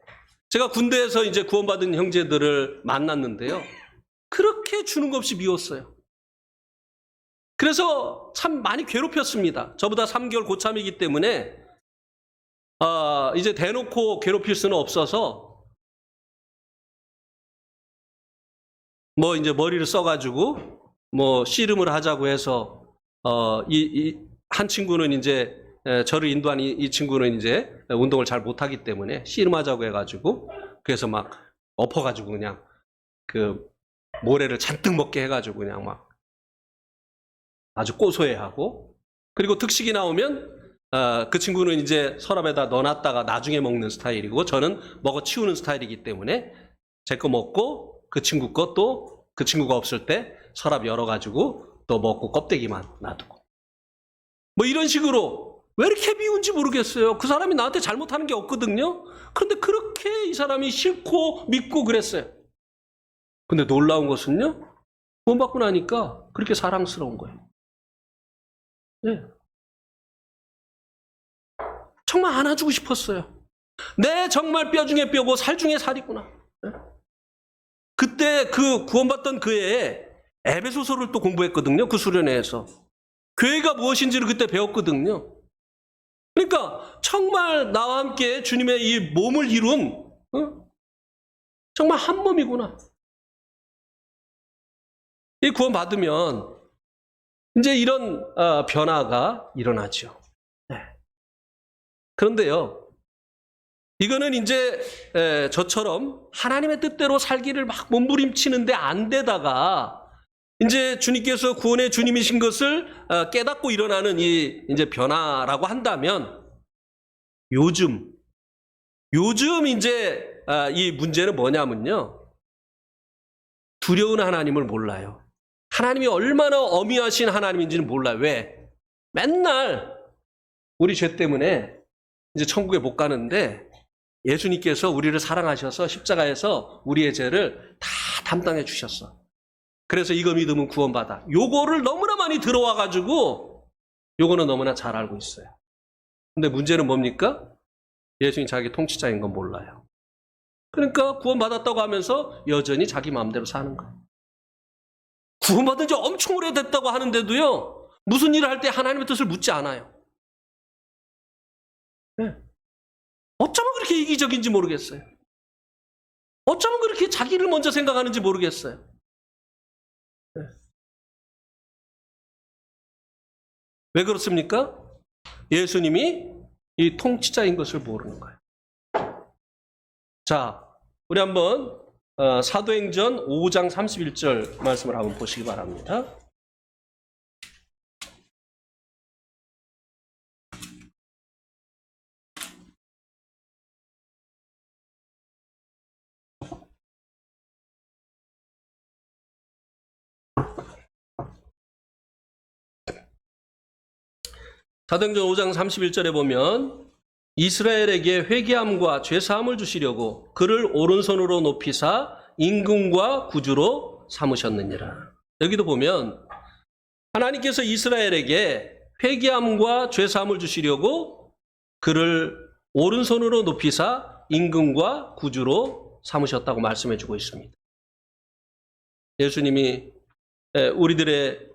제가 군대에서 이제 구원받은 형제들을 만났는데요. 그렇게 주는 것 없이 미웠어요. 그래서 참 많이 괴롭혔습니다. 저보다 3개월 고참이기 때문에 이제 대놓고 괴롭힐 수는 없어서 이제 머리를 써가지고 씨름을 하자고 해서 한 친구는 이제 저를 인도한 이 친구는 이제 운동을 잘 못하기 때문에 씨름하자고 해가지고 그래서 막 엎어가지고 그냥 그 모래를 잔뜩 먹게 해가지고 그냥 막 아주 고소해하고, 그리고 특식이 나오면 그 친구는 이제 서랍에다 넣어놨다가 나중에 먹는 스타일이고, 저는 먹어 치우는 스타일이기 때문에 제 거 먹고 그 친구 거 또 그 친구가 없을 때 서랍 열어가지고 또 먹고 껍데기만 놔두고, 뭐 이런 식으로. 왜 이렇게 미운지 모르겠어요. 그 사람이 나한테 잘못하는 게 없거든요. 그런데 그렇게 이 사람이 싫고 믿고 그랬어요. 근데 놀라운 것은요, 구원받고 나니까 그렇게 사랑스러운 거예요. 네. 정말 안아주고 싶었어요. 내 정말 뼈 중에 뼈고 살 중에 살이구나. 네. 그때 그 구원받던 그 해에 에베소서를 또 공부했거든요. 그 수련회에서. 교회가 무엇인지를 그때 배웠거든요. 그러니까 정말 나와 함께 주님의 이 몸을 이룬 정말 한 몸이구나. 이 구원 받으면 이제 이런 변화가 일어나죠. 네. 그런데요, 이거는 이제 저처럼 하나님의 뜻대로 살기를 막 몸부림치는데 안 되다가 이제 주님께서 구원의 주님이신 것을 깨닫고 일어나는 이 이제 변화라고 한다면, 요즘 이제 이 문제는 뭐냐면요, 두려운 하나님을 몰라요. 하나님이 얼마나 어미하신 하나님인지는 몰라요. 왜? 맨날 우리 죄 때문에 이제 천국에 못 가는데 예수님께서 우리를 사랑하셔서 십자가에서 우리의 죄를 다 담당해 주셨어. 그래서 이거 믿으면 구원받아. 요거를 너무나 많이 들어와가지고 요거는 너무나 잘 알고 있어요. 근데 문제는 뭡니까? 예수님 자기 통치자인 건 몰라요. 그러니까 구원받았다고 하면서 여전히 자기 마음대로 사는 거예요. 구원받은 지 엄청 오래됐다고 하는데도요, 무슨 일을 할 때 하나님의 뜻을 묻지 않아요. 네. 어쩌면 그렇게 이기적인지 모르겠어요. 어쩌면 그렇게 자기를 먼저 생각하는지 모르겠어요. 네. 왜 그렇습니까? 예수님이 이 통치자인 것을 모르는 거예요. 자, 우리 한번 사도행전 5장 31절 말씀을 한번 보시기 바랍니다. 사도행전 5장 31절에 보면, 이스라엘에게 회개함과 죄사함을 주시려고 그를 오른손으로 높이사 임금과 구주로 삼으셨느니라. 여기도 보면 하나님께서 이스라엘에게 회개함과 죄사함을 주시려고 그를 오른손으로 높이사 임금과 구주로 삼으셨다고 말씀해 주고 있습니다. 예수님이 우리들의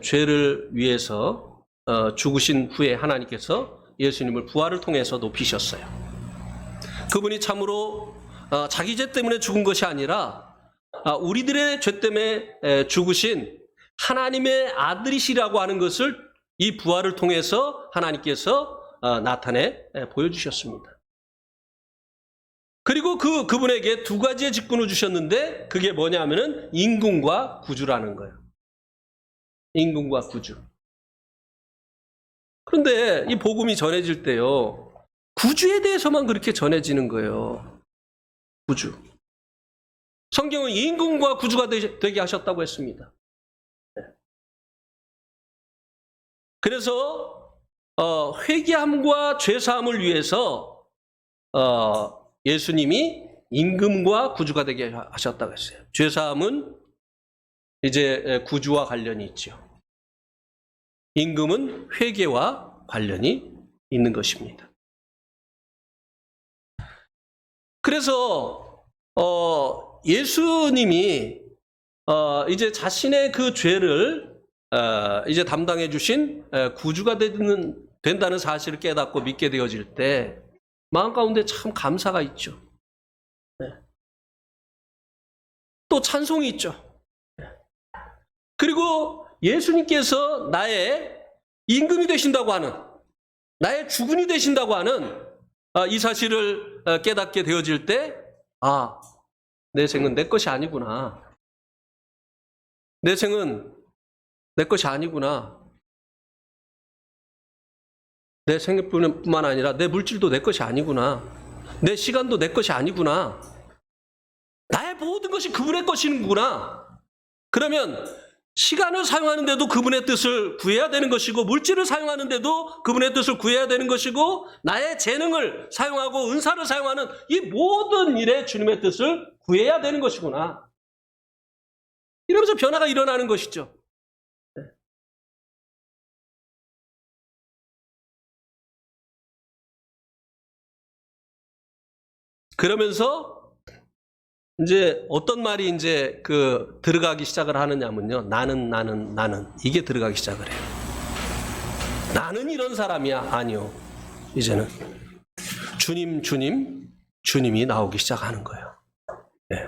죄를 위해서 죽으신 후에 하나님께서 예수님을 부활을 통해서 높이셨어요. 그분이 참으로 자기 죄 때문에 죽은 것이 아니라 우리들의 죄 때문에 죽으신 하나님의 아들이시라고 하는 것을 이 부활을 통해서 하나님께서 나타내 보여주셨습니다. 그리고 그분에게 두 가지의 직분을 주셨는데, 그게 뭐냐면은 임금과 구주라는 거예요. 임금과 구주. 그런데 이 복음이 전해질 때요, 구주에 대해서만 그렇게 전해지는 거예요. 구주. 성경은 임금과 구주가 되게 하셨다고 했습니다. 그래서 회개함과 죄사함을 위해서 예수님이 임금과 구주가 되게 하셨다고 했어요. 죄사함은 이제 구주와 관련이 있죠. 임금은 회개와 관련이 있는 것입니다. 그래서 예수님이 이제 자신의 그 죄를 이제 담당해 주신 구주가 된다는 사실을 깨닫고 믿게 되어질 때 마음 가운데 참 감사가 있죠. 네. 또 찬송이 있죠. 네. 그리고 예수님께서 나의 임금이 되신다고 하는, 나의 주군이 되신다고 하는 이 사실을 깨닫게 되어질 때, 내 생은 내 것이 아니구나. 내 생은 내 것이 아니구나. 내 생명뿐만 아니라 내 물질도 내 것이 아니구나. 내 시간도 내 것이 아니구나. 나의 모든 것이 그분의 것이구나. 그러면 시간을 사용하는데도 그분의 뜻을 구해야 되는 것이고, 물질을 사용하는데도 그분의 뜻을 구해야 되는 것이고, 나의 재능을 사용하고 은사를 사용하는 이 모든 일에 주님의 뜻을 구해야 되는 것이구나. 이러면서 변화가 일어나는 것이죠. 그러면서 이제 어떤 말이 이제 들어가기 시작을 하느냐면요. 나는. 이게 들어가기 시작을 해요. 나는 이런 사람이야. 아니요. 이제는 주님이 나오기 시작하는 거예요. 네.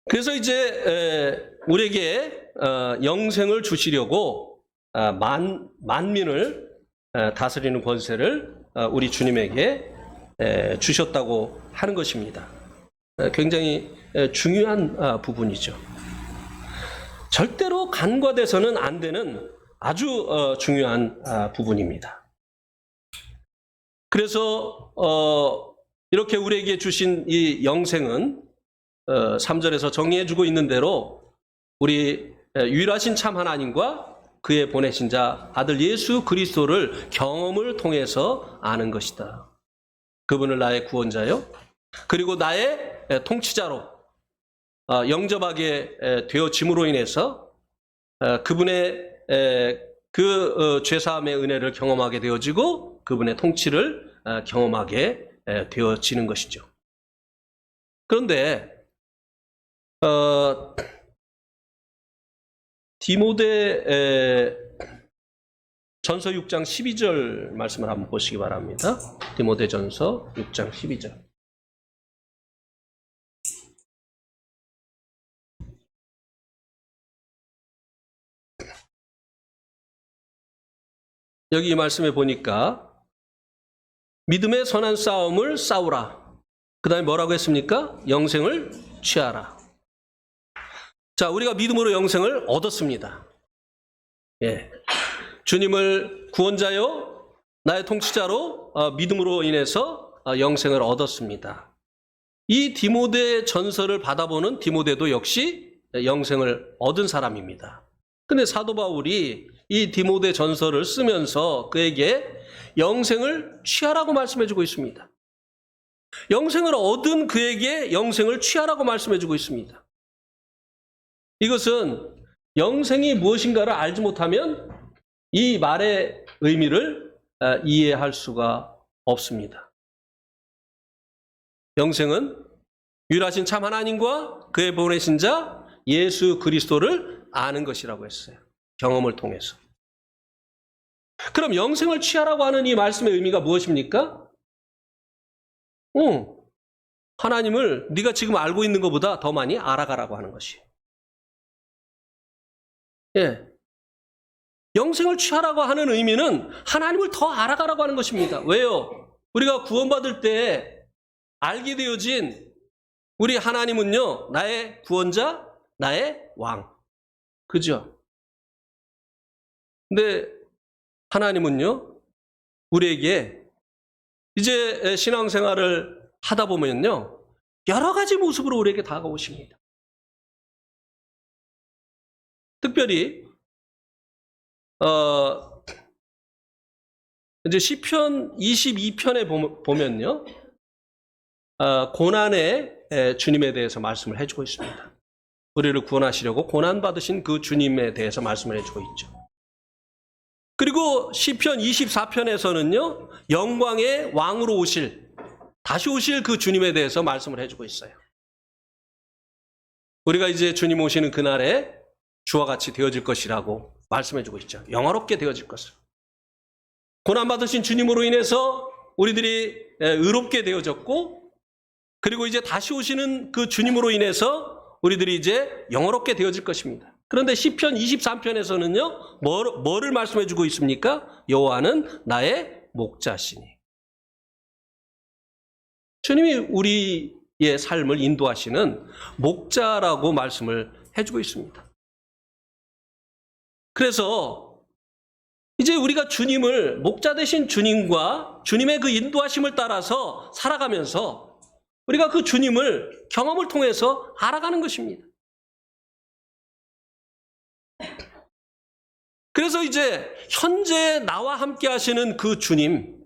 그래서 이제 우리에게 영생을 주시려고 만민을 다스리는 권세를 우리 주님에게 주셨다고 하는 것입니다. 굉장히 중요한 부분이죠. 절대로 간과돼서는 안 되는 아주 중요한 부분입니다. 그래서 이렇게 우리에게 주신 이 영생은 3절에서 정의해주고 있는 대로 우리 유일하신 참 하나님과 그의 보내신 자 아들 예수 그리스도를 경험을 통해서 아는 것이다. 그분을 나의 구원자요, 그리고 나의 통치자로 영접하게 되어짐으로 인해서 그분의 그 죄사함의 은혜를 경험하게 되어지고 그분의 통치를 경험하게 되어지는 것이죠. 그런데 디모데 전서 6장 12절 말씀을 한번 보시기 바랍니다. 디모데 전서 6장 12절. 여기 이 말씀에 보니까 믿음의 선한 싸움을 싸우라. 그 다음에 뭐라고 했습니까? 영생을 취하라. 자, 우리가 믿음으로 영생을 얻었습니다. 예. 주님을 구원자요, 나의 통치자로 믿음으로 인해서 영생을 얻었습니다. 이 디모데 전서를 받아보는 디모데도 역시 영생을 얻은 사람입니다. 근데 사도 바울이 이 디모데 전서를 쓰면서 그에게 영생을 취하라고 말씀해주고 있습니다. 영생을 얻은 그에게 영생을 취하라고 말씀해주고 있습니다. 이것은 영생이 무엇인가를 알지 못하면 이 말의 의미를 이해할 수가 없습니다. 영생은 유일하신 참 하나님과 그의 보내신 자 예수 그리스도를 아는 것이라고 했어요. 경험을 통해서. 그럼 영생을 취하라고 하는 이 말씀의 의미가 무엇입니까? 하나님을 네가 지금 알고 있는 것보다 더 많이 알아가라고 하는 것이에요. 예. 영생을 취하라고 하는 의미는 하나님을 더 알아가라고 하는 것입니다. 왜요? 우리가 구원받을 때 알게 되어진 우리 하나님은요, 나의 구원자, 나의 왕. 그죠? 근데 하나님은요, 우리에게 이제 신앙생활을 하다 보면요, 여러 가지 모습으로 우리에게 다가오십니다. 특별히 이제 시편 22편에 보면요, 고난의 주님에 대해서 말씀을 해주고 있습니다. 우리를 구원하시려고 고난 받으신 그 주님에 대해서 말씀을 해주고 있죠. 그리고 시편 24편에서는요, 영광의 왕으로 다시 오실 그 주님에 대해서 말씀을 해주고 있어요. 우리가 이제 주님 오시는 그날에 주와 같이 되어질 것이라고 말씀해주고 있죠. 영화롭게 되어질 것을. 고난받으신 주님으로 인해서 우리들이 의롭게 되어졌고, 그리고 이제 다시 오시는 그 주님으로 인해서 우리들이 이제 영화롭게 되어질 것입니다. 그런데 시편 23편에서는요, 뭐를 말씀해주고 있습니까? 여호와는 나의 목자시니. 주님이 우리 우리의 삶을 인도하시는 목자라고 말씀을 해주고 있습니다. 그래서 이제 우리가 주님을, 목자 되신 주님과 주님의 그 인도하심을 따라서 살아가면서 우리가 그 주님을 경험을 통해서 알아가는 것입니다. 그래서 이제 현재 나와 함께 하시는 그 주님,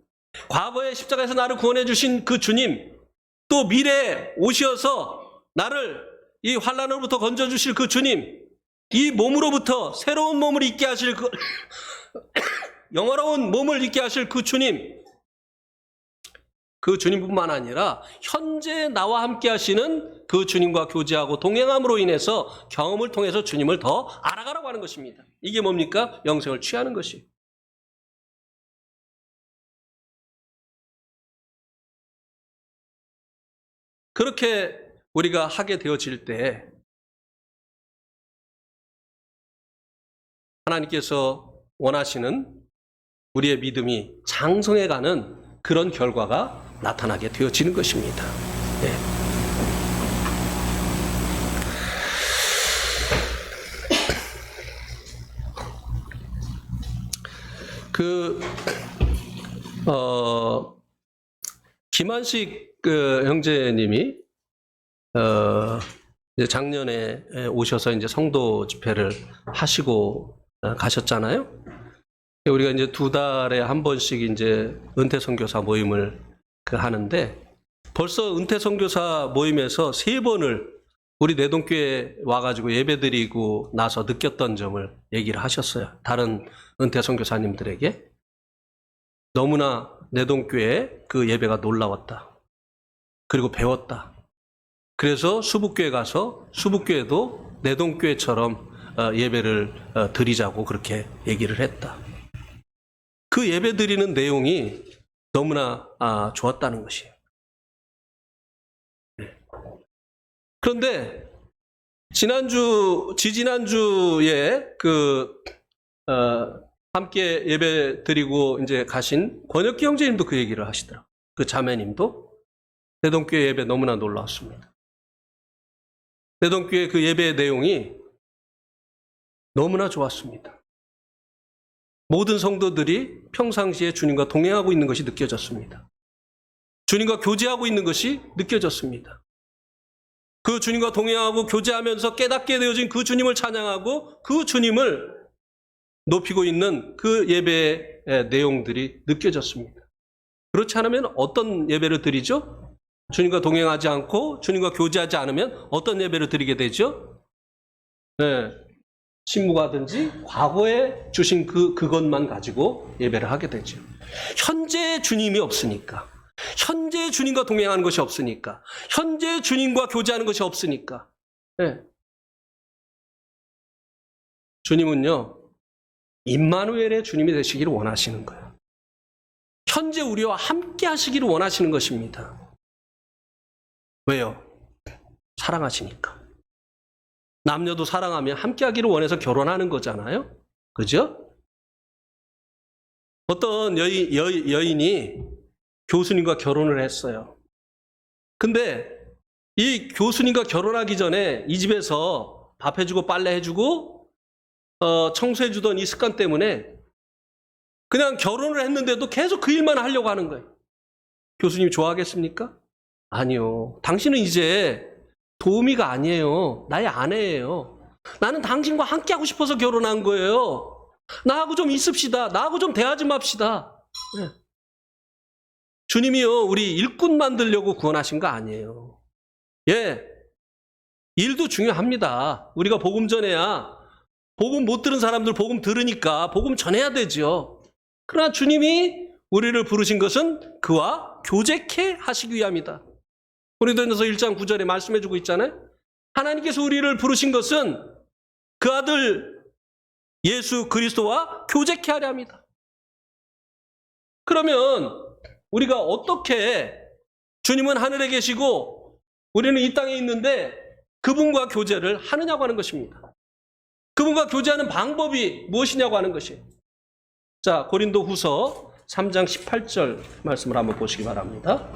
과거에 십자가에서 나를 구원해 주신 그 주님, 또 미래에 오셔서 나를 이 환난으로부터 건져 주실 그 주님, 이 몸으로부터 새로운 몸을 입게 하실 그 영화로운 몸을 입게 하실 그 주님, 그 주님뿐만 아니라 현재 나와 함께 하시는 그 주님과 교제하고 동행함으로 인해서 경험을 통해서 주님을 더 알아가라고 하는 것입니다. 이게 뭡니까? 영생을 취하는 것이. 그렇게 우리가 하게 되어질 때 하나님께서 원하시는 우리의 믿음이 장성해가는 그런 결과가 나타나게 되어지는 것입니다. 네. 김한식 형제님이 이제 작년에 오셔서 이제 성도 집회를 하시고 가셨잖아요. 우리가 이제 2달에 한 번씩 이제 은퇴 선교사 모임을 하는데 벌써 은퇴 선교사 모임에서 3번을 우리 내동교회 와가지고 예배드리고 나서 느꼈던 점을 얘기를 하셨어요. 다른 은퇴 선교사님들에게. 너무나 내동교회 그 예배가 놀라웠다. 그리고 배웠다. 그래서 수북교회 가서 수북교회도 내동교회처럼 예배를 드리자고 그렇게 얘기를 했다. 그 예배 드리는 내용이 너무나 좋았다는 것이에요. 그런데 지지난주에 함께 예배 드리고 이제 가신 권혁기 형제님도 그 얘기를 하시더라고요. 그 자매님도 내동교회 예배 너무나 놀라웠습니다. 내동교회 그 예배의 내용이 너무나 좋았습니다. 모든 성도들이 평상시에 주님과 동행하고 있는 것이 느껴졌습니다. 주님과 교제하고 있는 것이 느껴졌습니다. 그 주님과 동행하고 교제하면서 깨닫게 되어진 그 주님을 찬양하고 그 주님을 높이고 있는 그 예배의 내용들이 느껴졌습니다. 그렇지 않으면 어떤 예배를 드리죠? 주님과 동행하지 않고 주님과 교제하지 않으면 어떤 예배를 드리게 되죠? 네. 신무가든지 과거에 주신 그것만 가지고 예배를 하게 되죠. 현재 주님이 없으니까, 현재 주님과 동행하는 것이 없으니까, 현재 주님과 교제하는 것이 없으니까. 네. 주님은요, 임마누엘의 주님이 되시기를 원하시는 거예요. 현재 우리와 함께 하시기를 원하시는 것입니다. 왜요? 사랑하시니까. 남녀도 사랑하며 함께 하기를 원해서 결혼하는 거잖아요. 그죠? 어떤 여인이 교수님과 결혼을 했어요. 근데 이 교수님과 결혼하기 전에 이 집에서 밥 해주고 빨래 해주고 청소해주던 이 습관 때문에 그냥 결혼을 했는데도 계속 그 일만 하려고 하는 거예요. 교수님이 좋아하겠습니까? 아니요. 당신은 이제 도우미가 아니에요. 나의 아내예요. 나는 당신과 함께 하고 싶어서 결혼한 거예요. 나하고 좀 있읍시다. 나하고 좀 대화 좀 합시다. 네. 주님이요, 우리 일꾼 만들려고 구원하신 거 아니에요. 예, 일도 중요합니다. 우리가 복음 전해야, 복음 못 들은 사람들 복음 들으니까 복음 전해야 되죠. 그러나 주님이 우리를 부르신 것은 그와 교제케 하시기 위함이다. 고린도전서 1장 9절에 말씀해주고 있잖아요. 하나님께서 우리를 부르신 것은 그 아들 예수 그리스도와 교제케 하려 합니다. 그러면 우리가 어떻게, 주님은 하늘에 계시고 우리는 이 땅에 있는데 그분과 교제를 하느냐고 하는 것입니다. 그분과 교제하는 방법이 무엇이냐고 하는 것이에요. 자, 고린도 후서 3장 18절 말씀을 한번 보시기 바랍니다.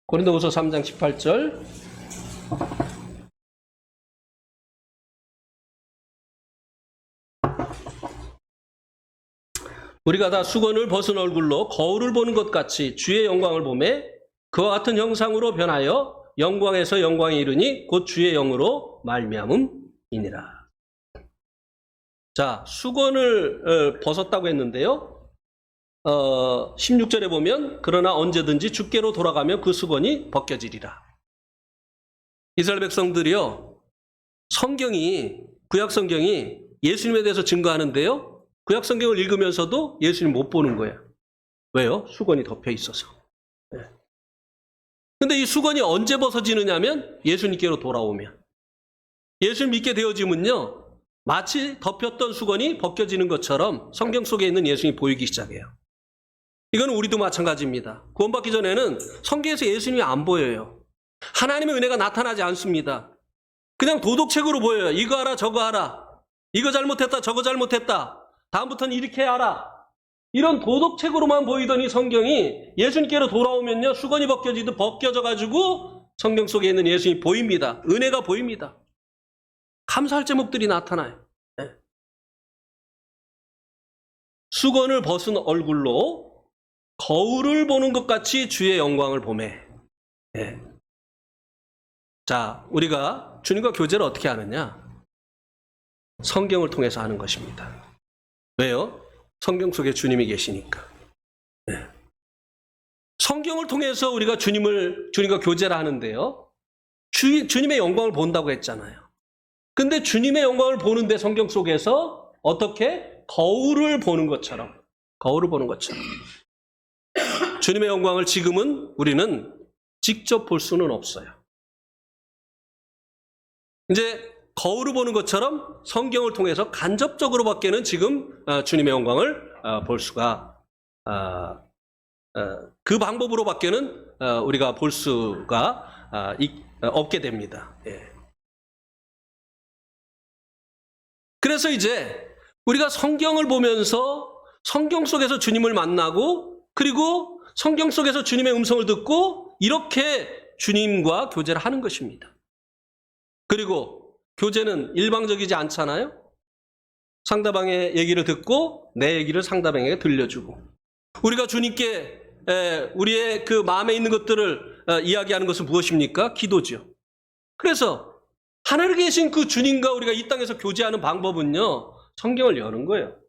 고린도후서 3장 18절. 우리가 다 수건을 벗은 얼굴로 거울을 보는 것 같이 주의 영광을 보매 그와 같은 형상으로 변하여 영광에서 영광에 이르니 곧 주의 영으로 말미암음이니라. 자, 수건을 벗었다고 했는데요. 16절에 보면 그러나 언제든지 주께로 돌아가면 그 수건이 벗겨지리라. 이스라엘 백성들이요, 성경이, 구약 성경이 예수님에 대해서 증거하는데요, 구약 성경을 읽으면서도 예수님 못 보는 거예요. 왜요? 수건이 덮여 있어서. 근데 이 수건이 언제 벗어지느냐면 예수님께로 돌아오면. 예수를 믿게 되어지면요, 마치 덮였던 수건이 벗겨지는 것처럼 성경 속에 있는 예수님이 보이기 시작해요. 이건 우리도 마찬가지입니다. 구원받기 전에는 성경에서 예수님이 안 보여요. 하나님의 은혜가 나타나지 않습니다. 그냥 도덕책으로 보여요. 이거 하라 저거 하라. 이거 잘못했다 저거 잘못했다. 다음부터는 이렇게 하라. 이런 도덕책으로만 보이던 이 성경이 예수님께로 돌아오면요, 수건이 벗겨지듯 벗겨져가지고 성경 속에 있는 예수님이 보입니다. 은혜가 보입니다. 감사할 제목들이 나타나요. 네. 수건을 벗은 얼굴로 거울을 보는 것 같이 주의 영광을 보매. 네. 자, 우리가 주님과 교제를 어떻게 하느냐? 성경을 통해서 하는 것입니다. 왜요? 성경 속에 주님이 계시니까. 네. 성경을 통해서 우리가 주님과 교제를 하는데요, 주님의 영광을 본다고 했잖아요. 근데 주님의 영광을 보는데 성경 속에서 어떻게? 거울을 보는 것처럼. 주님의 영광을 지금은 우리는 직접 볼 수는 없어요. 이제 거울을 보는 것처럼 성경을 통해서 간접적으로밖에는 지금 주님의 영광을 볼 수가, 그 방법으로밖에는 우리가 볼 수가 없게 됩니다. 예. 그래서 이제 우리가 성경을 보면서 성경 속에서 주님을 만나고, 그리고 성경 속에서 주님의 음성을 듣고, 이렇게 주님과 교제를 하는 것입니다. 그리고 교제는 일방적이지 않잖아요. 상대방의 얘기를 듣고 내 얘기를 상대방에게 들려주고, 우리가 주님께 우리의 그 마음에 있는 것들을 이야기하는 것은 무엇입니까? 기도죠. 그래서 하늘에 계신 그 주님과 우리가 이 땅에서 교제하는 방법은요, 성경을 여는 거예요.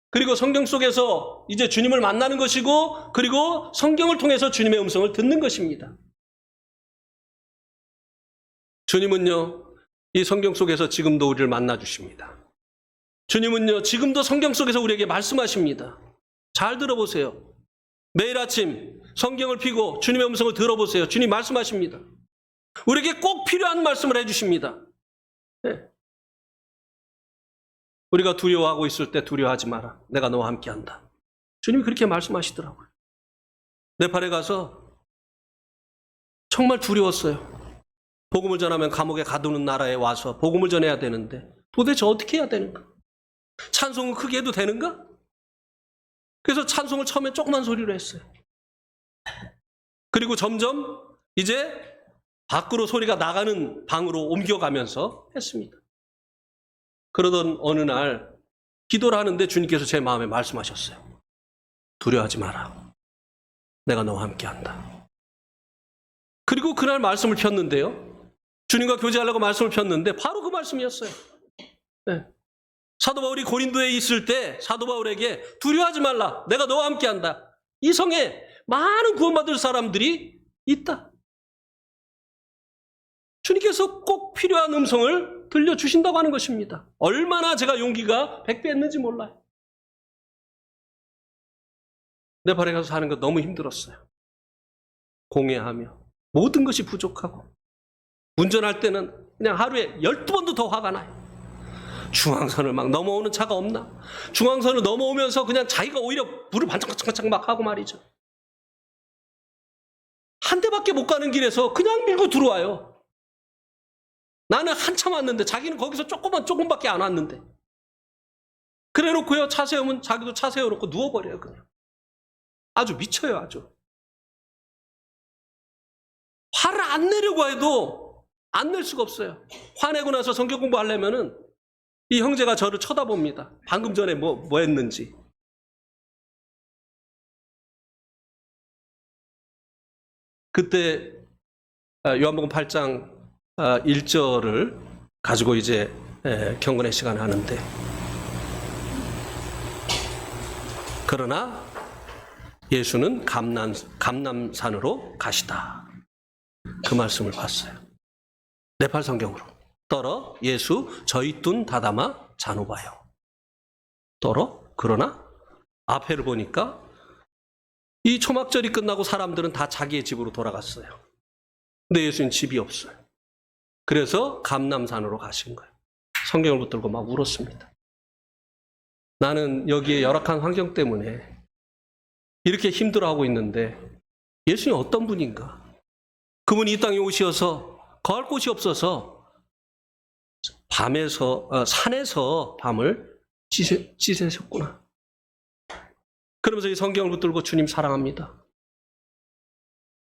그리고 성경 속에서 이제 주님을 만나는 것이고, 그리고 성경을 통해서 주님의 음성을 듣는 것입니다. 주님은요, 이 성경 속에서 지금도 우리를 만나 주십니다. 주님은요, 지금도 성경 속에서 우리에게 말씀하십니다. 잘 들어보세요. 매일 아침 성경을 펴고 주님의 음성을 들어보세요. 주님 말씀하십니다. 우리에게 꼭 필요한 말씀을 해주십니다. 네. 우리가 두려워하고 있을 때 두려워하지 마라. 내가 너와 함께한다. 주님이 그렇게 말씀하시더라고요. 네팔에 가서 정말 두려웠어요. 복음을 전하면 감옥에 가두는 나라에 와서 복음을 전해야 되는데 도대체 어떻게 해야 되는가? 찬송을 크게 해도 되는가? 그래서 찬송을 처음에 조그만 소리로 했어요. 그리고 점점 이제 밖으로 소리가 나가는 방으로 옮겨가면서 했습니다. 그러던 어느 날 기도를 하는데 주님께서 제 마음에 말씀하셨어요. 두려워하지 마라. 내가 너와 함께한다. 그리고 그날 말씀을 폈는데요, 주님과 교제하려고 말씀을 폈는데 바로 그 말씀이었어요. 네. 사도 바울이 고린도에 있을 때 사도 바울에게 두려워하지 말라. 내가 너와 함께한다. 이 성에 많은 구원받을 사람들이 있다. 주님께서 꼭 필요한 음성을 들려주신다고 하는 것입니다. 얼마나 제가 용기가 100배 했는지 몰라요. 네팔에 가서 사는 거 너무 힘들었어요. 공회하며 모든 것이 부족하고, 운전할 때는 그냥 하루에 12번도 더 화가 나요. 중앙선을 막 넘어오는 차가 없나? 중앙선을 넘어오면서 그냥 자기가 오히려 불을 반짝반짝 막 하고 말이죠. 한 대밖에 못 가는 길에서 그냥 밀고 들어와요. 나는 한참 왔는데 자기는 거기서 조금밖에 안 왔는데. 그래 놓고요, 차 세우면 자기도 차 세워놓고 누워버려요, 그냥. 아주 미쳐요, 아주. 화를 안 내려고 해도 안 낼 수가 없어요. 화내고 나서 성경 공부하려면은 이 형제가 저를 쳐다봅니다. 방금 전에 뭐 했는지. 그때 요한복음 8장 1절을 가지고 이제 경건의 시간을 하는데, 그러나 예수는 감람산으로 가시다. 그 말씀을 봤어요. 네팔 성경으로. 떨어 예수 저희 뚠 다다마 자노바요. 떨어 그러나 앞에를 보니까 이 초막절이 끝나고 사람들은 다 자기의 집으로 돌아갔어요. 근데 예수님 집이 없어요. 그래서 감람산으로 가신 거예요. 성경을 붙들고 막 울었습니다. 나는 여기에 열악한 환경 때문에 이렇게 힘들어하고 있는데 예수님 어떤 분인가? 그분이 이 땅에 오셔서 거할 곳이 없어서 산에서 밤을 지새셨구나. 그러면서 이 성경을 붙들고 주님 사랑합니다.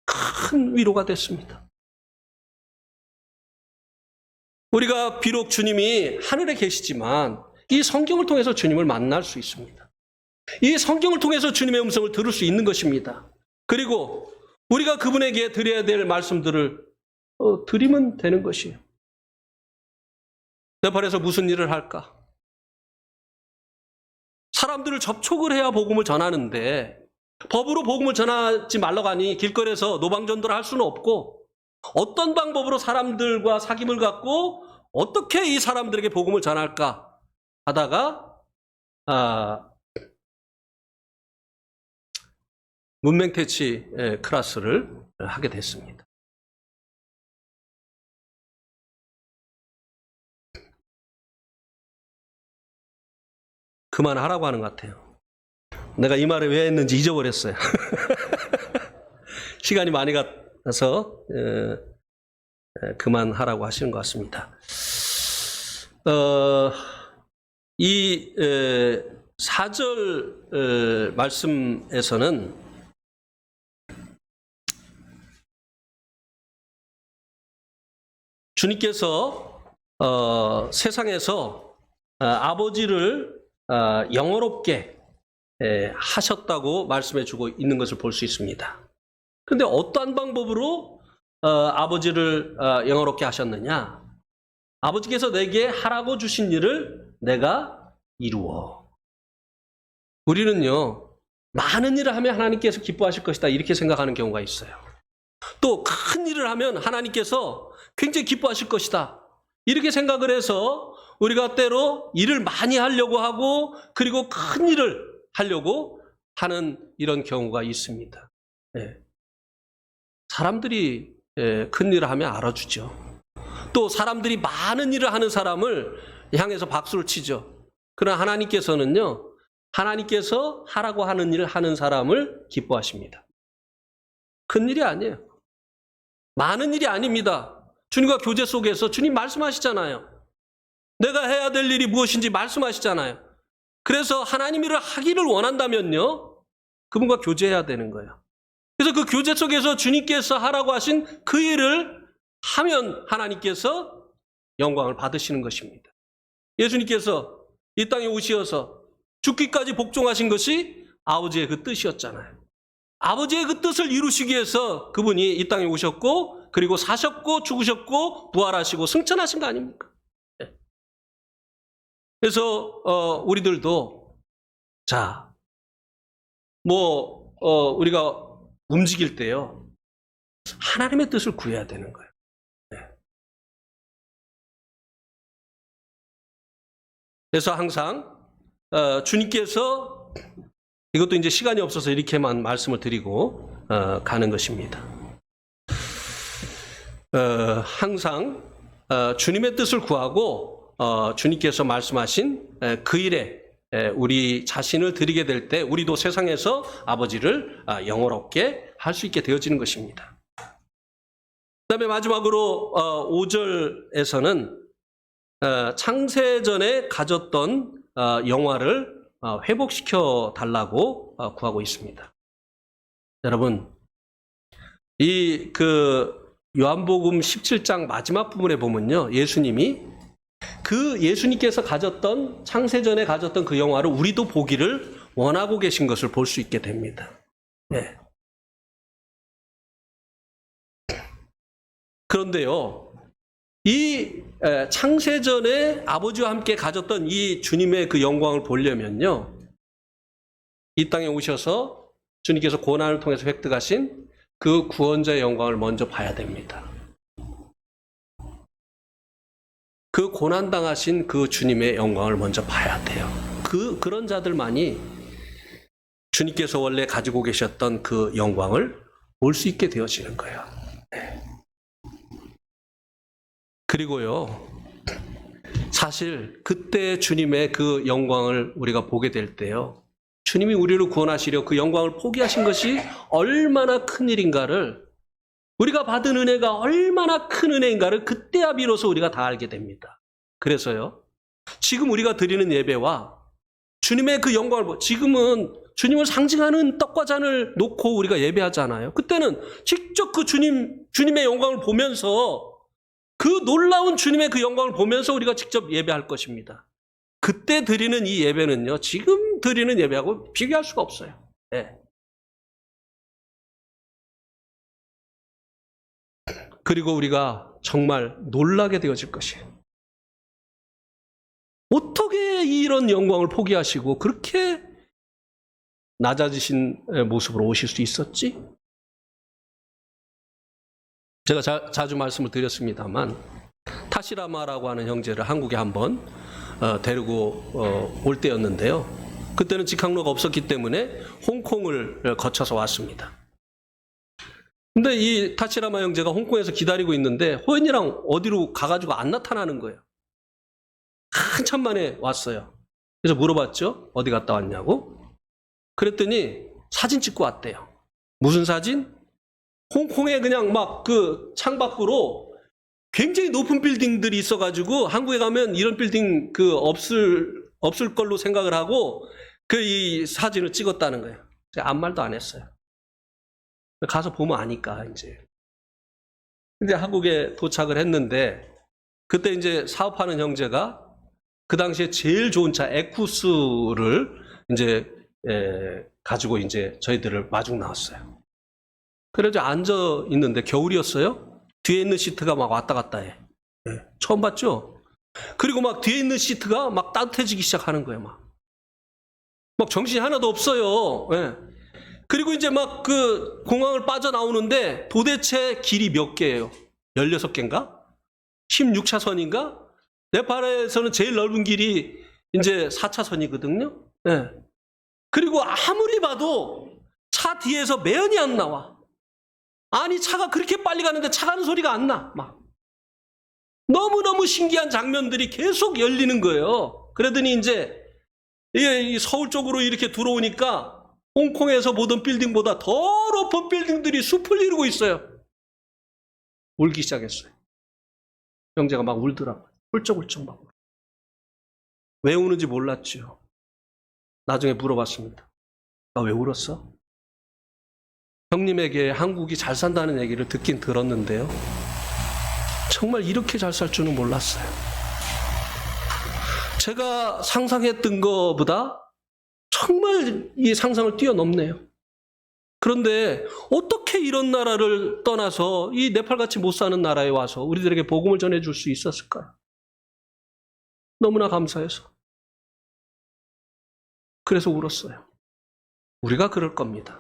큰 위로가 됐습니다. 우리가 비록 주님이 하늘에 계시지만 이 성경을 통해서 주님을 만날 수 있습니다. 이 성경을 통해서 주님의 음성을 들을 수 있는 것입니다. 그리고 우리가 그분에게 드려야 될 말씀들을 드리면 되는 것이에요. 네팔에서 무슨 일을 할까? 사람들을 접촉을 해야 복음을 전하는데 법으로 복음을 전하지 말라고 하니 길거리에서 노방전도를 할 수는 없고, 어떤 방법으로 사람들과 사귐을 갖고 어떻게 이 사람들에게 복음을 전할까 하다가 문맹퇴치 클래스를 하게 됐습니다. 그만하라고 하는 것 같아요. 내가 이 말을 왜 했는지 잊어버렸어요. 시간이 많이 가서 그만하라고 하시는 것 같습니다. 이 4절 말씀에서는 주님께서 세상에서 아버지를 영어롭게 하셨다고 말씀해 주고 있는 것을 볼 수 있습니다. 그런데 어떠한 방법으로 아버지를 영어롭게 하셨느냐? 아버지께서 내게 하라고 주신 일을 내가 이루어. 우리는요, 많은 일을 하면 하나님께서 기뻐하실 것이다 이렇게 생각하는 경우가 있어요. 또 큰 일을 하면 하나님께서 굉장히 기뻐하실 것이다 이렇게 생각을 해서 우리가 때로 일을 많이 하려고 하고, 그리고 큰 일을 하려고 하는 이런 경우가 있습니다. 사람들이 큰 일을 하면 알아주죠. 또 사람들이 많은 일을 하는 사람을 향해서 박수를 치죠. 그러나 하나님께서는요, 하나님께서 하라고 하는 일을 하는 사람을 기뻐하십니다. 큰 일이 아니에요. 많은 일이 아닙니다. 주님과 교제 속에서 주님 말씀하시잖아요. 내가 해야 될 일이 무엇인지 말씀하시잖아요. 그래서 하나님 일을 하기를 원한다면요, 그분과 교제해야 되는 거예요. 그래서 그 교제 속에서 주님께서 하라고 하신 그 일을 하면 하나님께서 영광을 받으시는 것입니다. 예수님께서 이 땅에 오셔서 죽기까지 복종하신 것이 아버지의 그 뜻이었잖아요. 아버지의 그 뜻을 이루시기 위해서 그분이 이 땅에 오셨고, 그리고 사셨고 죽으셨고 부활하시고 승천하신 거 아닙니까? 그래서 우리들도 우리가 움직일 때요, 하나님의 뜻을 구해야 되는 거예요. 그래서 항상 주님께서, 이것도 이제 시간이 없어서 이렇게만 말씀을 드리고 가는 것입니다. 항상 주님의 뜻을 구하고 주님께서 말씀하신 그 일에 우리 자신을 드리게 될 때 우리도 세상에서 아버지를 영원롭게 할 수 있게 되어지는 것입니다. 그다음에 마지막으로 5절에서는 창세전에 가졌던 영화를 회복시켜 달라고 구하고 있습니다. 여러분, 요한복음 17장 마지막 부분에 보면요, 예수님께서 가졌던, 창세전에 가졌던 그 영화를 우리도 보기를 원하고 계신 것을 볼 수 있게 됩니다. 네. 그런데요, 이 창세전에 아버지와 함께 가졌던 이 주님의 그 영광을 보려면요, 이 땅에 오셔서 주님께서 고난을 통해서 획득하신 그 구원자의 영광을 먼저 봐야 됩니다. 그 고난당하신 그 주님의 영광을 먼저 봐야 돼요. 그런 자들만이 주님께서 원래 가지고 계셨던 그 영광을 볼 수 있게 되어지는 거예요. 네. 그리고요, 사실 그때 주님의 그 영광을 우리가 보게 될 때요, 주님이 우리를 구원하시려 그 영광을 포기하신 것이 얼마나 큰 일인가를, 우리가 받은 은혜가 얼마나 큰 은혜인가를 그때야 비로소 우리가 다 알게 됩니다. 그래서요, 지금 우리가 드리는 예배와 주님의 그 영광을, 지금은 주님을 상징하는 떡과 잔을 놓고 우리가 예배하잖아요. 그때는 직접 그 주님의 영광을 보면서, 그 놀라운 주님의 그 영광을 보면서 우리가 직접 예배할 것입니다. 그때 드리는 이 예배는요, 지금 드리는 예배하고 비교할 수가 없어요. 네. 그리고 우리가 정말 놀라게 되어질 것이에요. 어떻게 이런 영광을 포기하시고 그렇게 낮아지신 모습으로 오실 수 있었지? 제가 자주 말씀을 드렸습니다만, 타시라마라고 하는 형제를 한국에 한번 데리고 올 때였는데요. 그때는 직항로가 없었기 때문에 홍콩을 거쳐서 왔습니다. 근데 이 타시라마 형제가 홍콩에서 기다리고 있는데 호연이랑 어디로 가가지고 안 나타나는 거예요. 한참 만에 왔어요. 그래서 물어봤죠. 어디 갔다 왔냐고. 그랬더니 사진 찍고 왔대요. 무슨 사진? 홍콩에 그냥 막 그 창밖으로 굉장히 높은 빌딩들이 있어가지고 한국에 가면 이런 빌딩 없을 걸로 생각을 하고 이 사진을 찍었다는 거예요. 제가 아무 말도 안 했어요. 가서 보면 아니까 이제. 근데 한국에 도착을 했는데 그때 이제 사업하는 형제가 그 당시에 제일 좋은 차 에쿠스를 이제 가지고 이제 저희들을 마중 나왔어요. 그래서 앉아 있는데 겨울이었어요. 뒤에 있는 시트가 막 왔다 갔다 해. 네, 처음 봤죠? 그리고 막 뒤에 있는 시트가 막 따뜻해지기 시작하는 거예요. 막 정신이 하나도 없어요. 네. 그리고 이제 막 그 공항을 빠져나오는데 도대체 길이 몇 개예요? 16개인가? 16차선인가? 네팔에서는 제일 넓은 길이 이제 4차선이거든요. 네. 그리고 아무리 봐도 차 뒤에서 매연이 안 나와. 아니, 차가 그렇게 빨리 가는데 차 가는 소리가 안 나. 너무너무 신기한 장면들이 계속 열리는 거예요. 그러더니 이제 서울 쪽으로 이렇게 들어오니까 홍콩에서 보던 빌딩보다 더 높은 빌딩들이 숲을 이루고 있어요. 울기 시작했어요. 형제가 막 울더라고요. 훌쩍훌쩍 막. 왜 우는지 몰랐죠. 나중에 물어봤습니다. 나 왜 울었어? 형님에게 한국이 잘 산다는 얘기를 듣긴 들었는데요. 정말 이렇게 잘 살 줄은 몰랐어요. 제가 상상했던 것보다 정말 이 상상을 뛰어넘네요. 그런데 어떻게 이런 나라를 떠나서 이 네팔같이 못 사는 나라에 와서 우리들에게 복음을 전해줄 수 있었을까요? 너무나 감사해서. 그래서 울었어요. 우리가 그럴 겁니다.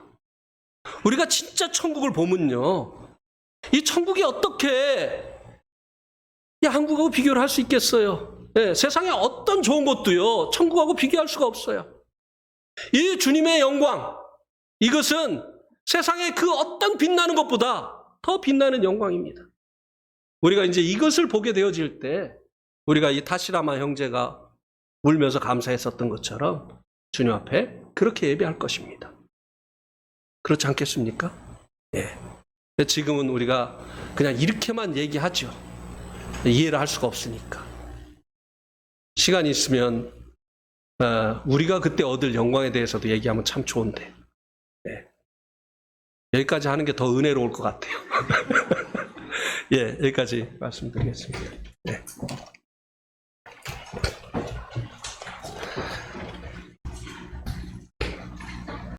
우리가 진짜 천국을 보면요, 이 천국이 어떻게 한국하고 비교를 할 수 있겠어요? 네, 세상에 어떤 좋은 것도요 천국하고 비교할 수가 없어요. 이 주님의 영광, 이것은 세상의 그 어떤 빛나는 것보다 더 빛나는 영광입니다. 우리가 이제 이것을 보게 되어질 때 우리가 이 타시라마 형제가 울면서 감사했었던 것처럼 주님 앞에 그렇게 예배할 것입니다. 그렇지 않겠습니까? 예. 지금은 우리가 그냥 이렇게만 얘기하죠. 이해를 할 수가 없으니까. 시간이 있으면 우리가 그때 얻을 영광에 대해서도 얘기하면 참 좋은데, 예. 여기까지 하는 게 더 은혜로울 것 같아요. 예, 여기까지 말씀드리겠습니다.